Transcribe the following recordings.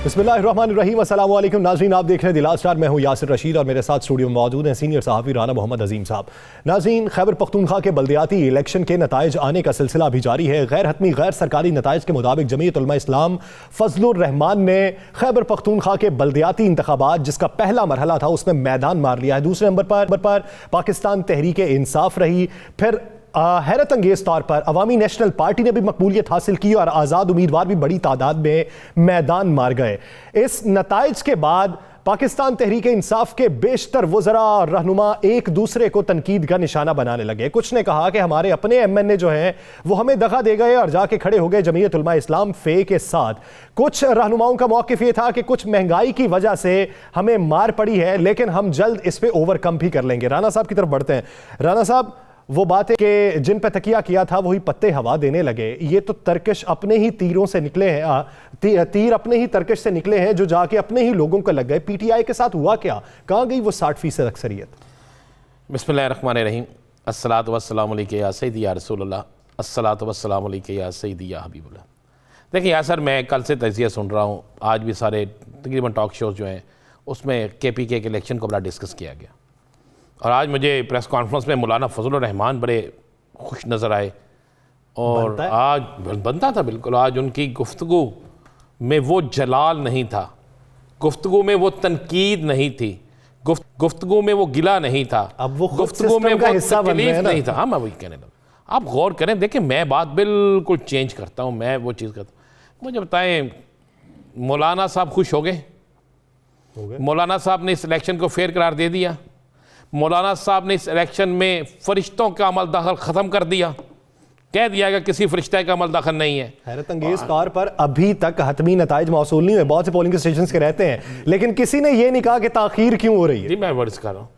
बिस्मिल्लाहिर्रहमानिर्रहीम, अस्सलाम वालेकुम नाज़रीन, आप देख रहे हैं दिलार स्टार। मैं हूं यासिर रशीद और मेरे साथ स्टूडियो में मौजूद हैं सीनियर सहाफ़ी राना मोहम्मद अजीम साहब। नाज़रीन, खैबर पख्तूनख्वा के बल्दियाती इलेक्शन के नताइज आने का सिलसिला अभी जारी है। गैर हतमी गैर सरकारी नताइज के मुताबिक जमीयत उलमा इस्लाम फजलुर रहमान ने खैबर पख्तूनख्वा के बल्दियाती इंतखाबात, जिसका पहला मरहला था, उसमें मैदान मार लिया है। दूसरे नंबर पर पाकिस्तान तहरीक इंसाफ रही। फिर हैरत अंगेज तौर पर अवामी नेशनल पार्टी ने भी मकबूलियत हासिल की और आज़ाद उम्मीदवार भी बड़ी तादाद में मैदान मार गए। इस नताइज के बाद पाकिस्तान तहरीक इंसाफ के बेशतर वज़रा और रहनुमा एक दूसरे को तनकीद का निशाना बनाने लगे। कुछ ने कहा कि हमारे अपने MNA जो हैं वो हमें दगा दे गए और जाके खड़े हो गए जमीयत उलमा इस्लाम फे के साथ। कुछ रहनुमाओं का मौक़िफ़ ये था कि कुछ महंगाई की वजह से हमें मार पड़ी है, लेकिन हम जल्द इस पर ओवरकम भी कर लेंगे। राना साहब की तरफ बढ़ते हैं। राना साहब, वो बातें कि जिन पे तकिया किया था वही पत्ते हवा देने लगे, ये तो तरकश अपने ही तीरों से निकले हैं, तीर अपने ही तरकश से निकले हैं जो जाके अपने ही लोगों को लग गए। PTI के साथ हुआ क्या? कहाँ गई वो 60% अक्सरियत? बिस्मिल्लाहिर्रहमानिर्रहीम, अस्सलातु वस्सलामु अलैका या सय्यदी या रसूलल्लाह, अस्सलातु वस्सलामु अलैका या सय्यदी या हबीबुल्लाह। देखिए यार सर, मैं कल से तज़किया सुन रहा हूँ, आज भी सारे तकरीबन टॉक शोज़ जो हैं उसमें KPK के इलेक्शन को बड़ा डिस्कस किया गया। और आज मुझे प्रेस कॉन्फ्रेंस में मौलाना फजलुर रहमान बड़े खुश नज़र आए और आज बनता था बिल्कुल। आज उनकी गुफ्तगू में वो जलाल नहीं था, गुफ्तगू में वो तनकीद नहीं थी, गुफ्तगू में वो गिला नहीं था, अब वो गुफ्तगू में वो तकलीफ नहीं था। हाँ, मैं वही कहने लगा। आप गौर करें, देखें, मैं बात बिल्कुल चेंज करता हूँ, मैं वो चीज़ करता हूँ। मुझे बताएं, मौलाना साहब खुश हो गए? मौलाना साहब ने इस इलेक्शन को फेयर करार दे दिया? मौलाना साहब ने इस इलेक्शन में फरिश्तों का अमल दखल ख़त्म कर दिया? कह दिया कि किसी फरिश्ते का अमल दखल नहीं है। हैरत अंगेज तौर पर अभी तक हतमी नताइज मौसूल नहीं हुए, बहुत से पोलिंग स्टेशन के रहते हैं, लेकिन किसी ने यह नहीं कहा कि ताखीर क्यों हो रही है। जी, मैं वर्ड्स कर रहा हूँ।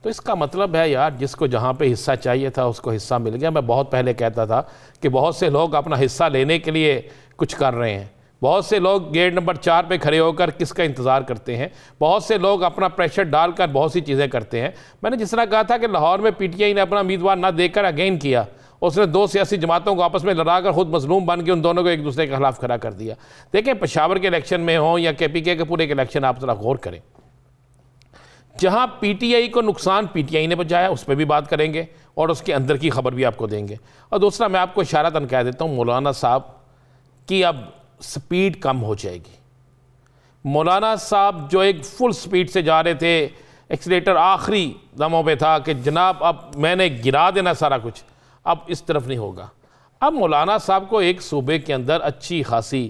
तो इसका मतलब है यार, जिसको जहाँ पे हिस्सा चाहिए था उसको हिस्सा मिल गया। मैं बहुत पहले कहता था कि बहुत से लोग अपना हिस्सा लेने के लिए कुछ कर रहे हैं, बहुत से लोग गेट नंबर 4 पे खड़े होकर किसका इंतज़ार करते हैं, बहुत से लोग अपना प्रेशर डालकर बहुत सी चीज़ें करते हैं। मैंने जिस तरह कहा था कि लाहौर में PTI ने अपना उम्मीदवार ना देकर अगेन किया, उसने दो सियासी जमातों को आपस में लड़ाकर खुद मजलूम बन के उन दोनों को एक दूसरे के खिलाफ खड़ा कर दिया। देखें, पेशावर के इलेक्शन में हो या KPK के पूरे के इलेक्शन, आप ज़रा गौर करें, जहाँ PTI को नुकसान PTI ने पहुँचाया उस पर भी बात करेंगे और उसके अंदर की खबर भी आपको देंगे। और दूसरा, मैं आपको इशारतन कह देता हूँ, मौलाना साहब की अब स्पीड कम हो जाएगी। मौलाना साहब जो एक फुल स्पीड से जा रहे थे, एक्सीलेटर आखिरी दमों पे था कि जनाब अब मैंने गिरा देना सारा कुछ, अब इस तरफ नहीं होगा। अब मौलाना साहब को एक सूबे के अंदर अच्छी खासी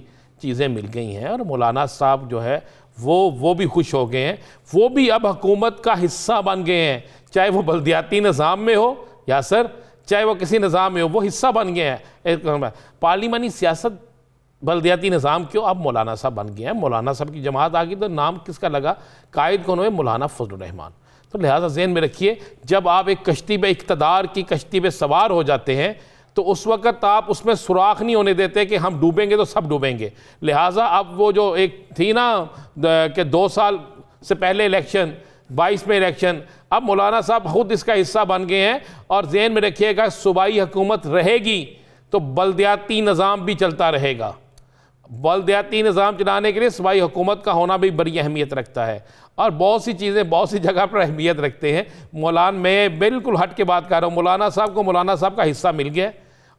चीज़ें मिल गई हैं और मौलाना साहब जो है वो भी खुश हो गए हैं, वो भी अब हुकूमत का हिस्सा बन गए हैं। चाहे वो बल्दियाती निज़ाम में हो या सर, चाहे वो किसी निज़ाम में हो, वो हिस्सा बन गए हैं। पार्लिमानी सियासत बल्दियाती निज़ाम क्यों, अब मौलाना साहब बन गए हैं। मौलाना साहब की जमात आ गई तो नाम किसका लगा? कायद कौन हुए? मौलाना फजलुर रहमान। तो लिहाजा ज़हन में रखिए, जब आप एक कश्ती पे, इक़्तिदार की कश्ती पे सवार हो जाते हैं तो उस वक़्त आप उसमें सुराख नहीं होने देते कि हम डूबेंगे तो सब डूबेंगे। लिहाजा अब वो जो एक थी ना कि 2 साल से पहले इलेक्शन, 22 में इलेक्शन, अब मौलाना साहब खुद इसका हिस्सा बन गए हैं। और ज़हन में रखिएगा, सूबाई हुकूमत रहेगी तो बल्दियाती निज़ाम भी चलता रहेगा। बल्दियाती निज़ाम चलाने के लिए सूबाई हुकूमत का होना भी बड़ी अहमियत रखता है और बहुत सी चीज़ें बहुत सी जगह पर अहमियत रखते हैं। मौलाना, मैं बिल्कुल हट के बात कर रहा हूँ, मौलाना साहब को मौलाना साहब का हिस्सा मिल गया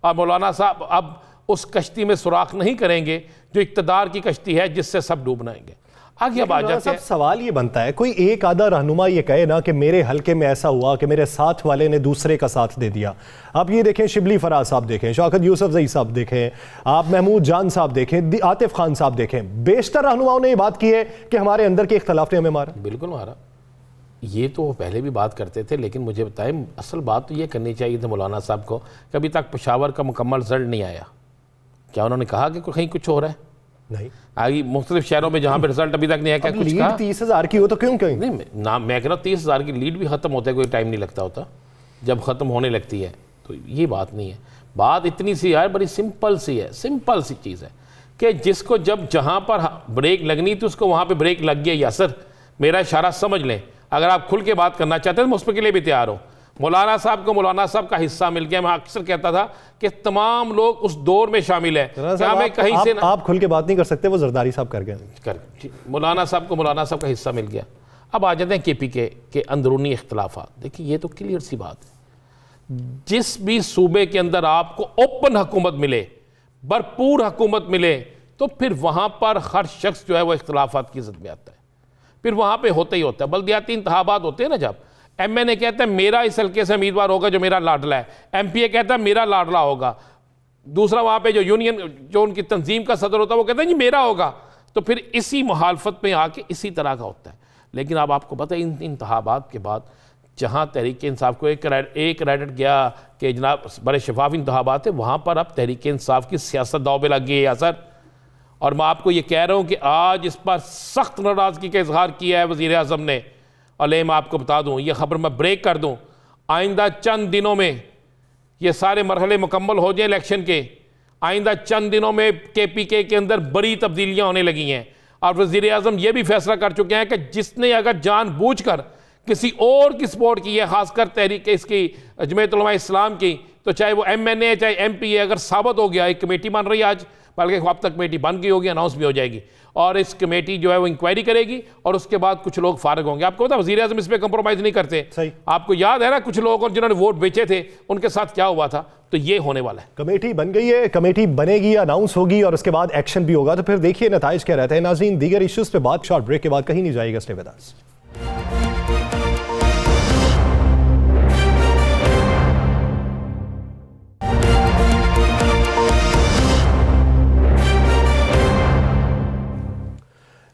और मौलाना साहब अब उस कश्ती में सुराख नहीं करेंगे जो इक़्तिदार की कश्ती है जिससे सब डूबनाएंगे। आगे अब आ जाते हैं। सवाल ये बनता है, कोई एक आधा रहनुमा ये कहे ना कि मेरे हलके में ऐसा हुआ कि मेरे साथ वाले ने दूसरे का साथ दे दिया। आप ये देखें, शिबली फराज साहब देखें, शौकत यूसुफजई साहब देखें, आप महमूद जान साहब देखें, आतिफ खान साहब देखें, बेशतर रहनुमाओं ने ये बात की है कि हमारे अंदर के इख्तलाफ ने हमें मारा। बिल्कुल मारा। ये तो पहले भी बात करते थे, लेकिन मुझे बताएं, असल बात तो ये करनी चाहिए थी मौलाना साहब को कि अभी तक पेशावर का मुकम्मल रिजल्ट नहीं आया। क्या उन्होंने कहा कि कहीं कुछ हो रहा है? नहीं। आगे मुख्तलिफ शहरों में जहाँ पे रिजल्ट अभी तक नहीं आया, क्या कुछ कहा? 30,000 की हो तो क्यों कहीं नहीं, ना मैं कह रहा हूँ 30,000 की लीड भी ख़त्म होता है, कोई टाइम नहीं लगता होता, जब ख़त्म होने लगती है। तो ये बात नहीं है। बात इतनी सी यार, बड़ी सिंपल सी है, सिंपल सी चीज़ है कि जिसको जब जहाँ पर ब्रेक लगनी थी उसको वहाँ पर ब्रेक लग गया। या सर, मेरा इशारा समझ लें, अगर आप खुल के बात करना चाहते हैं तो मैं उस पर के लिए भी तैयार हूँ। मौलाना साहब को मौलाना साहब का हिस्सा मिल गया। मैं अक्सर कहता था कि तमाम लोग उस दौर में शामिल है, क्या मैं कहीं से आप खुल के बात नहीं कर सकते, वो जरदारी साहब कर गए। मौलाना साहब को मौलाना साहब का हिस्सा मिल गया। अब आ जाते हैं KPK के अंदरूनी इख्तलाफात। देखिए ये तो क्लियर सी बात है, जिस भी सूबे के अंदर आपको ओपन हुकूमत मिले, भरपूर हुकूमत मिले, तो फिर वहाँ पर हर शख्स जो है वो इख्तलाफात की ज़द में आता है, फिर वहाँ पे होता ही होता है। बल्दियाती इंतखाबात होते हैं ना, जब MNA कहता है मेरा इस हल्के से उम्मीदवार होगा जो मेरा लाडला है, MPA कहता है मेरा लाडला होगा, दूसरा वहाँ पे जो यूनियन जो उनकी तंजीम का सदर होता है वो कहता है जी मेरा होगा, तो फिर इसी मुखालफत में आके इसी तरह का होता है। लेकिन अब आपको पता है इन इंतखाबात के बाद जहाँ तहरीक इंसाफ को एक क्रेडिट गया कि जनाब बड़े शफाफ इंतखाबात है, वहाँ पर अब तहरीक इंसाफ की सियासत दाव पे लग गई है असर। और मैं आपको ये कह रहा हूँ कि आज इस पर सख्त नाराज़गी का इजहार किया है वज़ीर आज़म ने। और मैं आपको बता दूँ, ये ख़बर मैं ब्रेक कर दूँ, आइंदा चंद दिनों में ये सारे मरहले मुकम्मल हो जाए इलेक्शन के, आइंदा चंद दिनों में KPK के अंदर बड़ी तब्दीलियाँ होने लगी हैं। और वज़ीर आज़म ये भी फैसला कर चुके हैं कि जिसने अगर जानबूझकर किसी और की सपोर्ट की है, खासकर तहरीक इसकी जमीयत उलमा इस्लाम की, तो चाहे वो MNA चाहे MPA, अगर साबित हो गया, एक कमेटी बन रही है आज, बल्कि अब तक कमेटी बन गई होगी, अनाउंस भी हो जाएगी, और इस कमेटी जो है वो इंक्वायरी करेगी और उसके बाद कुछ लोग फारग होंगे। आपको पता है वज़ीर आज़म इस पर कंप्रोमाइज़ नहीं करते। सही। आपको याद है ना कुछ लोग जिन्होंने वोट बेचे थे उनके साथ क्या हुआ था, तो ये होने वाला है। कमेटी बन गई है, कमेटी बनेगी, अनाउंस होगी और उसके बाद एक्शन भी होगा, तो फिर देखिए नताइज क्या रहते हैं। नाज़रीन, दीगर इश्यूज पे बात शॉर्ट ब्रेक के बाद कहीं नहीं जाएगा, स्टे विद अस।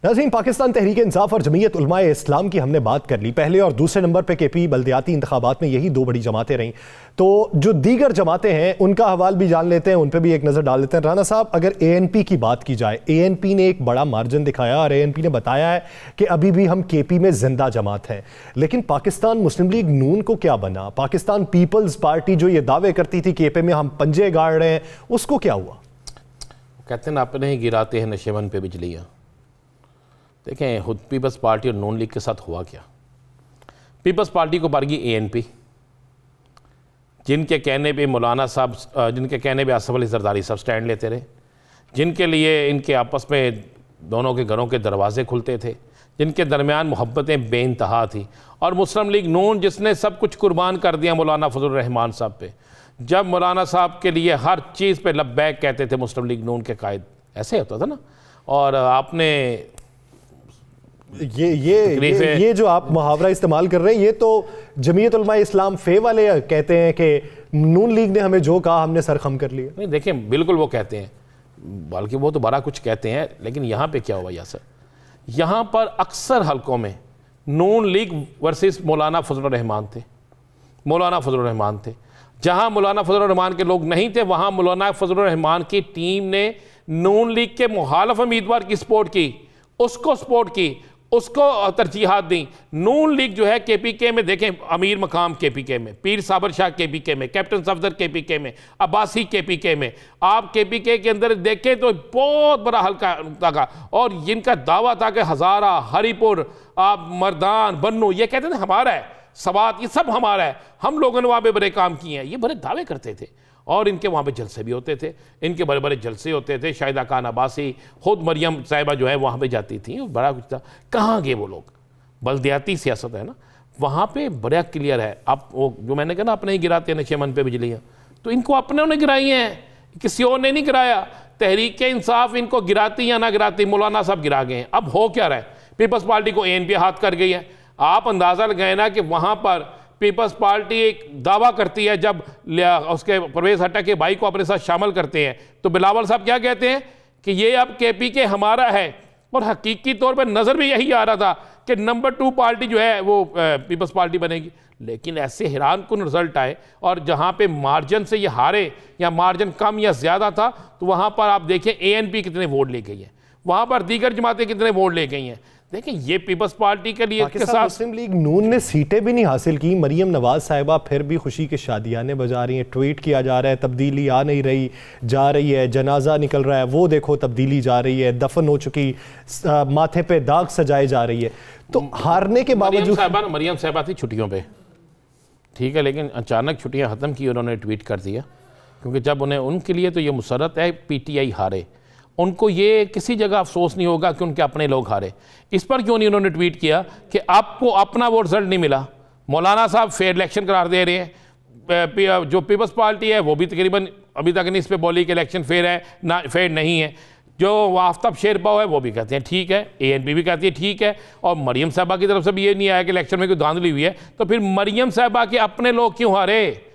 नाज़रीन, पाकिस्तान तहरीक इंसाफ और जमीयत उलमा इस्लाम की हमने बात कर ली। पहले और दूसरे नंबर पे KP बल्दियाती इंतखाबात में यही दो बड़ी जमातें रहीं। तो जो दीगर जमातें हैं उनका हवाल भी जान लेते हैं, उन पर भी एक नज़र डाल लेते हैं। राना साहब, अगर ANP की बात की जाए, ANP ने एक बड़ा मार्जिन दिखाया और ANP ने बताया है कि अभी भी हम KP में जिंदा जमात हैं। लेकिन पाकिस्तान मुस्लिम लीग नून को क्या बना? पाकिस्तान पीपल्स पार्टी जो ये दावे करती थी KP में हम पंजे गाड़ रहे हैं, उसको क्या हुआ? कहते हैं ना, अपने ही गिराते हैं नशेमन पे बिजलियाँ। देखें खुद पीपल्स पार्टी और नून लीग के साथ हुआ क्या। पीपल्स पार्टी को बारगी ANP, जिनके कहने पे मौलाना साहब, जिनके कहने पे आसफ अली जरदारी साहब स्टैंड लेते रहे, जिनके लिए इनके आपस में दोनों के घरों के दरवाजे खुलते थे, जिनके दरमियान मोहब्बतें बेइंतहा थी, और मुस्लिम लीग नून जिसने सब कुछ कुर्बान कर दिया मौलाना फजल रहमान साहब पे। जब मौलाना साहब के लिए हर चीज़ पे लब्बैक कहते थे मुस्लिम लीग नून के कायद, ऐसे होता था ना। और आपने ये जो आप मुहावरा इस्तेमाल कर रहे हैं, ये तो जमीयत उलमा इस्लाम फे वाले कहते हैं कि नून लीग ने हमें जो कहा हमने सर खम कर लिया। नहीं, देखें बिल्कुल वो कहते हैं, बल्कि वो तो बड़ा कुछ कहते हैं। लेकिन यहाँ पे क्या हुआ यासर, यहाँ पर अक्सर हलकों में नून लीग वर्सेस मौलाना फजल रहमान थे, मौलाना फजल रहमान थे। जहाँ मौलाना फजल रहमान के लोग नहीं थे, वहाँ मौलाना फजल रहमान की टीम ने नून लीग के मुखालिफ उम्मीदवार की सपोर्ट की, उसको सपोर्ट की, उसको तरजीहात दी। नून लीग जो है KPK में, देखें अमीर मकाम KPK में, पीर साबर शाह KPK में, कैप्टन सफदर KPK में, अब्बासी KPK में, आप KPK के अंदर देखें तो बहुत बड़ा हल्का था। और जिनका दावा था कि हज़ारा, हरीपुर, आप मर्दान, बन्नू, ये कहते थे हमारा है, सवात, ये सब हमारा है, हम लोगों ने वहाँ पे बड़े काम किए हैं, ये बड़े दावे करते थे। और इनके वहाँ पे जलसे भी होते थे, इनके बड़े बड़े जलसे होते थे। शाहिदा खान अब्बासी, खुद मरियम साहिबा जो है वहाँ पे जाती थी, बड़ा कुछ था। कहाँ गए वो लोग? बल्दियाती सियासत है ना, वहाँ पे बड़ा क्लियर है। आप वो जो मैंने कहा ना, अपने ही गिराते हैं नशेमन पे बिजलियाँ, तो इनको अपने ने गिराई हैं, किसी और ने नहीं गिराया। तहरीक इंसाफ इनको गिराती या ना गिराती, मौलाना साहब गिरा गए हैं। अब हो क्या रहा है, पीपल्स पार्टी को ANP हाथ कर गई है। आप अंदाज़ा लगाए ना कि वहाँ पर पीपल्स पार्टी एक दावा करती है, जब उसके परवेज़ हट्टा के भाई को अपने साथ शामिल करते हैं, तो बिलावल साहब क्या कहते हैं कि ये अब KPK हमारा है। और हकीकी तौर पर नज़र भी यही आ रहा था कि नंबर 2 पार्टी जो है वो पीपल्स पार्टी बनेगी। लेकिन ऐसे हैरान कुन रिजल्ट आए, और जहाँ पे मार्जिन से ये हारे या मार्जिन कम या ज़्यादा था, तो वहाँ पर आप देखें ANP कितने वोट ले गई है, वहाँ पर दीगर जमातें कितने वोट ले गई हैं। देखिए ये पीपल्स पार्टी के लिए के साथ मुस्लिम लीग नून ने सीटें भी नहीं हासिल की। मरियम नवाज साहिबा फिर भी खुशी के शादियाने बजा रही हैं, ट्वीट किया जा रहा है तब्दीली आ नहीं रही, जा रही है, जनाजा निकल रहा है, वो देखो तब्दीली जा रही है, दफन हो चुकी, माथे पे दाग सजाए जा रही है। तो हारने के बावजूद मरियम साहिबा थी छुट्टियों पे, ठीक है, लेकिन अचानक छुट्टियां ख़त्म की उन्होंने ट्वीट कर दिया, क्योंकि जब उन्हें उनके लिए तो ये मुसरत है पीटीआई हारे, उनको ये किसी जगह अफसोस नहीं होगा कि उनके अपने लोग हारे। इस पर क्यों नहीं उन्होंने ट्वीट किया कि आपको अपना वो रिजल्ट नहीं मिला, मौलाना साहब फेयर इलेक्शन करार दे रहे हैं, जो पीपल्स पार्टी है वो भी तकरीबन अभी तक नहीं इस पर बोली कि इलेक्शन फेयर है ना फेयर नहीं है, जो आफ्ताब शेरपाव है वो भी कहते हैं ठीक है, ANP भी कहती है ठीक है, और मरियम साहबा की तरफ से भी ये नहीं आया कि इलेक्शन में कोई धांधली हुई है। तो फिर मरियम साहबा के अपने लोग क्यों हारे?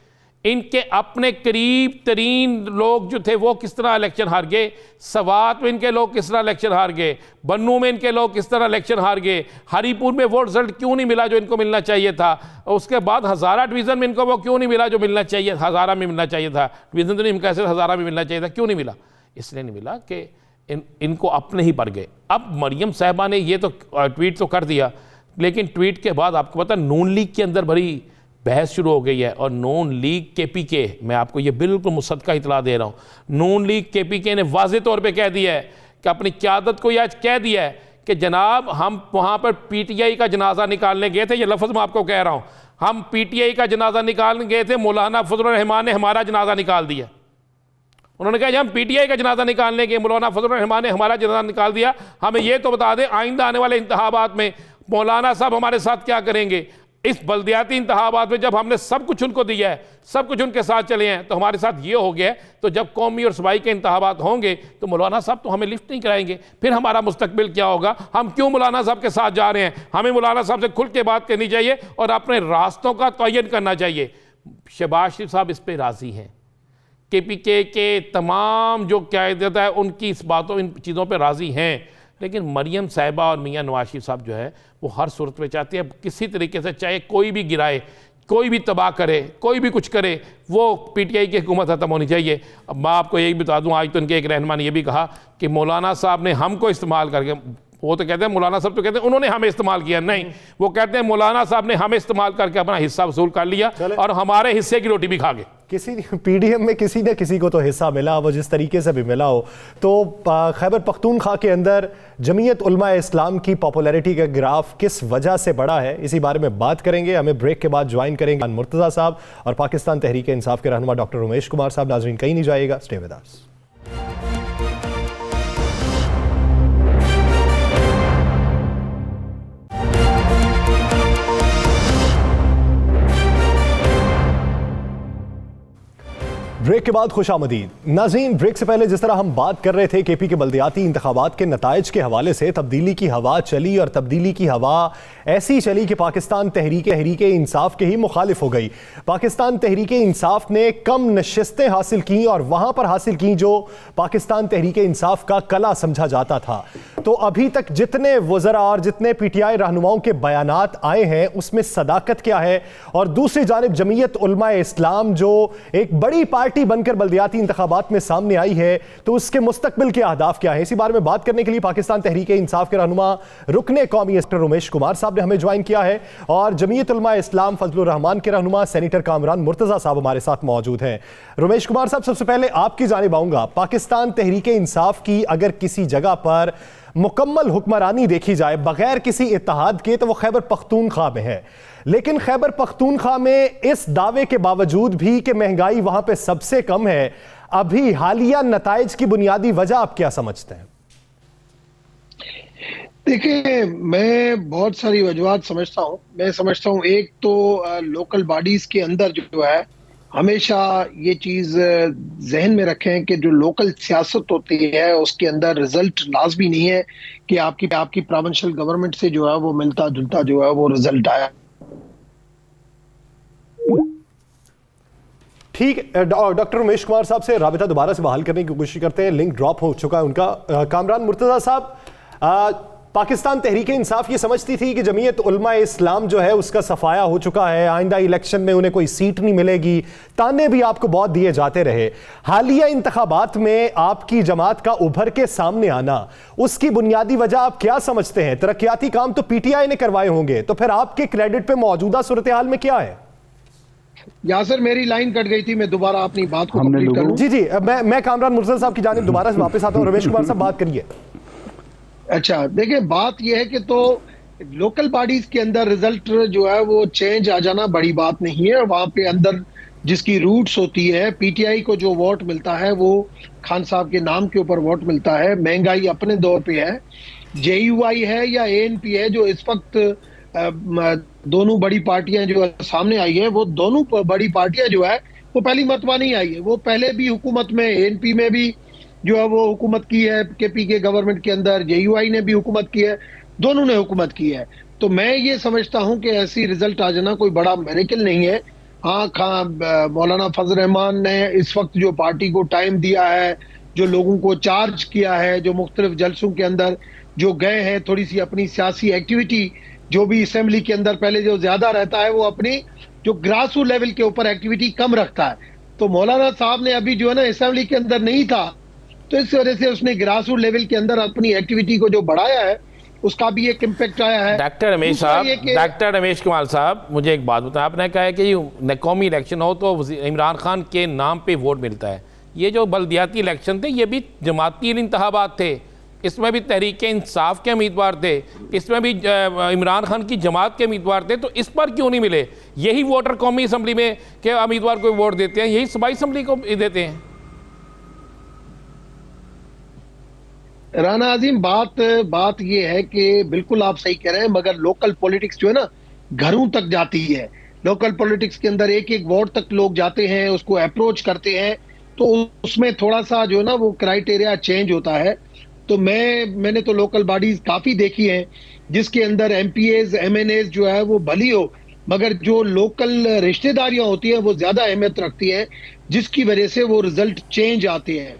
इनके अपने करीब तरीन लोग जो थे वो किस तरह इलेक्शन हार गए, सवात में इनके लोग किस तरह इलेक्शन हार गए, बन्नू में इनके लोग किस तरह इलेक्शन हार गए, हरीपुर में वो रिजल्ट क्यों नहीं मिला जो इनको मिलना चाहिए था, उसके बाद हज़ारा डिवीज़न में इनको वो क्यों नहीं मिला जो मिलना चाहिए, हज़ारा में मिलना चाहिए था, डिवीज़न तो नहीं कैसे हज़ारा में मिलना चाहिए था, क्यों नहीं मिला? इसलिए नहीं मिला कि इनको अपने ही पड़ गए। अब मरियम साहबा ने ये तो ट्वीट तो कर दिया, लेकिन ट्वीट के बाद आपको पता नून लीग के अंदर बड़ी बहस शुरू हो गई है, और नून लीग KPK, मैं आपको ये बिल्कुल मुसद्दका इतला दे रहा हूँ, नून लीग KPK ने वाज़े तौर पे कह दिया है कि अपनी क़यादत को आज कह दिया है कि जनाब हम वहाँ पर PTI का जनाजा निकालने गए थे, ये लफ्ज़ मैं आपको कह रहा हूँ, हम PTI का जनाजा निकालने गए थे, मौलाना फजलुर रहमान ने हमारा जनाजा निकाल दिया। उन्होंने कहा जब हम PTI का जनाजा निकालने गए, मौलाना फजलुर रहमान ने हमारा जनाजा निकाल दिया, हमें ये तो बता दें आइंदा आने वाले इंतखाबात में मौलाना साहब हमारे साथ क्या करेंगे। इस बल्दियाती इंतखाबात में जब हमने सब कुछ उनको दिया है, सब कुछ उनके साथ चले हैं, तो हमारे साथ ये हो गया है, तो जब कौमी और सूबाई के इंतखाबात होंगे तो मौलाना साहब तो हमें लिफ्ट नहीं कराएंगे, फिर हमारा मुस्तकबिल क्या होगा? हम क्यों मौलाना साहब के साथ जा रहे हैं? हमें मौलाना साहब से खुल के बात करनी चाहिए और अपने रास्तों का तयन करना चाहिए। शहबाज शरीफ साहब इस पर राज़ी हैं, KPK के तमाम जो क़यादत है उनकी इस बातों इन चीज़ों पर राज़ी हैं, लेकिन मरियम साहिबा और मियां नवाज शरीफ साहब जो है वो हर सूरत में चाहते हैं किसी तरीके से, चाहे कोई भी गिराए, कोई भी तबाह करे, कोई भी कुछ करे, वो PTI की हुकूमत ख़त्म होनी चाहिए। अब मैं आपको यही बता दूं, आज तो उनके एक रहनुमा ने यह भी कहा कि मौलाना साहब ने हमको इस्तेमाल करके, वो तो कहते हैं मौलाना साहब तो कहते हैं उन्होंने हमें इस्तेमाल किया, नहीं, वो कहते हैं मौलाना साहब ने हमें इस्तेमाल करके अपना हिस्सा वसूल कर लिया और हमारे हिस्से की रोटी भी खा गए। किसी PDM में किसी न किसी को तो हिस्सा मिला, वो जिस तरीके से भी मिला हो। तो खैबर पख्तूनख्वा के अंदर जमीयत उलमा इस्लाम की पॉपुलैरिटी का ग्राफ किस वजह से बढ़ा है, इसी बारे में बात करेंगे। हमें ब्रेक के बाद ज्वाइन करेंगे मुर्तज़ा साहब और पाकिस्तान तहरीक इंसाफ के रहनुमा डॉक्टर उमेश कुमार साहब। नाज़रीन कहीं नहीं जाइएगा, स्टे विद अस। ब्रेक के बाद खुशामदीद। नाज़रीन, ब्रेक से पहले जिस तरह हम बात कर रहे थे KP के बल्दियाती इंतखाबात के नताइज के हवाले से, तब्दीली की हवा चली और तब्दीली की हवा ऐसी चली कि पाकिस्तान तहरीक इंसाफ के ही मुखालिफ हो गई। पाकिस्तान तहरीक इंसाफ ने कम नशिस्तें हासिल की और वहाँ पर हासिल की जो पाकिस्तान तहरीक इंसाफ का कला समझा जाता था। तो अभी तक जितने वज़रा और जितने PTI रहनुमाओं के बयानात आए हैं उसमें सदाकत क्या है, और दूसरी जानिब जमीयत उलमा इस्लाम जो एक बड़ी पार्टी बनकर बल्दियाती इंतखाबात में सामने आई है, तो उसके मुस्तकबिल के अहदाफ क्या है, इसी बारे में बात करने के लिए पाकिस्तान तहरीक इंसाफ के रहनुमा रुकने कौमी डॉक्टर उमेश कुमार साहब ने हमें ज्वाइन किया है, और जमीयत उलमा इस्लाम फजलुर रहमान के रहनुमा सेनेटर कामरान मुर्तज़ा साहब हमारे साथ मौजूद हैं। रमेश कुमार साहब, सबसे पहले आपकी जानिब आऊंगा। पाकिस्तान तहरीक इंसाफ की अगर किसी जगह पर मुकम्मल हुक्मरानी देखी जाए बगैर किसी इत्तेहाद के, तो वो खैबर पख्तूनख्वा में है। लेकिन खैबर पख्तूनख्वा में इस दावे के बावजूद भी कि महंगाई वहां पे सबसे कम है, अभी हालिया नताइज की बुनियादी वजह आप क्या समझते हैं? देखिए, मैं बहुत सारी वजूहात समझता हूँ। मैं समझता हूँ एक तो लोकल बॉडीज के अंदर जो है हमेशा ये चीज़ जहन में रखें कि जो लोकल सियासत होती है उसके अंदर रिजल्ट लाजमी नहीं है कि आपकी प्रोविंशियल गवर्नमेंट से जो है वो मिलता जुलता जो है वो रिजल्ट आया। ठीक, डॉक्टर उमेश कुमार साहब से राबिता दोबारा से बहाल करने की कोशिश करते हैं, लिंक ड्रॉप हो चुका है उनका। कामरान मुर्तज़ा साहब, पाकिस्तान तहरीक इंसाफ ये समझती थी कि जमीयत उलमा इस्लाम जो है उसका सफाया हो चुका है, आइंदा इलेक्शन में उन्हें कोई सीट नहीं मिलेगी, ताने भी आपको बहुत दिए जाते रहे। हालिया इंतखाबात में आपकी जमात का उभर के सामने आना, उसकी बुनियादी वजह आप क्या समझते हैं? तरक्याती काम तो PTI ने करवाए होंगे, तो फिर आपके क्रेडिट पे मौजूदा सूरत हाल में क्या है? यासर, मेरी लाइन कट गई थी, मैं दोबारा अपनी बात को कंप्लीट करूं। जी, मैं कामरान मुर्तज़ा साहब की जानिब दोबारा से वापस आता हूं। रमेश कुमार साहब बात करिए। अच्छा, देखिए, बात यह है कि तो लोकल बॉडीज के अंदर रिजल्ट जो है वो चेंज आ जाना बड़ी बात नहीं है। वहां पे अंदर जिसकी रूट्स होती है, पीटीआई को जो वोट मिलता है वो खान साहब के नाम के ऊपर वोट मिलता है। महंगाई अपने दौर पे है। जेयूआई है या एएनपी है, जो इस वक्त दोनों बड़ी पार्टियां जो सामने आई है, वो दोनों बड़ी पार्टियां जो है वो पहली मर्तबा नहीं आई है। वो पहले भी हुकूमत में, एएनपी में भी जो है वो हुकूमत की है, केपी के गवर्नमेंट के अंदर जेयूआई ने भी हुकूमत की है, दोनों ने हुकूमत की है। तो मैं ये समझता हूं कि ऐसी रिजल्ट आ जाना कोई बड़ा मेरेकल नहीं है। हाँ, मौलाना फजल रहमान ने इस वक्त जो पार्टी को टाइम दिया है, जो लोगों को चार्ज किया है, जो मुख्तलिफ जलसों के अंदर जो गए हैं, थोड़ी सी अपनी सियासी एक्टिविटी जो भी असेंबली के अंदर पहले जो ज्यादा रहता है, वो अपनी जो ग्रास रूट लेवल के ऊपर एक्टिविटी कम रखता है। तो मौलाना साहब ने अभी जो है ना असेंबली के अंदर नहीं था, तो इस वजह से उसने ग्रास रूट लेवल के अंदर अपनी एक्टिविटी को जो बढ़ाया है, उसका भी एक इम्पैक्ट आया है। डॉक्टर रमेश साहब, डॉक्टर रमेश कुमार साहब, मुझे एक बात बताएं। आपने कहा है कि कौमी इलेक्शन हो तो इमरान खान के नाम पे वोट मिलता है। ये जो बल्दियाती इलेक्शन थे, ये भी जमाती इंतखाबात थे, इसमें भी तहरीक इंसाफ के उम्मीदवार थे, इसमें भी इमरान खान की जमात के उम्मीदवार थे। तो इस पर क्यों नहीं मिले? यही वोटर कौमी असम्बली में के उम्मीदवार को वोट देते हैं, यही सूबाई असम्बली को देते हैं। राना अजीम, बात ये है कि बिल्कुल आप सही कह रहे हैं, मगर लोकल पॉलिटिक्स जो है ना घरों तक जाती है। लोकल पॉलिटिक्स के अंदर एक एक वार्ड तक लोग जाते हैं, उसको अप्रोच करते हैं, तो उसमें थोड़ा सा जो है ना वो क्राइटेरिया चेंज होता है। तो मैंने तो लोकल बॉडीज काफी देखी हैं जिसके अंदर एमपीएज एमएनएज जो है वो भली हो, मगर जो लोकल रिश्तेदारियां होती हैं वो ज्यादा अहमियत रखती हैं, जिसकी वजह से वो रिजल्ट चेंज आते हैं।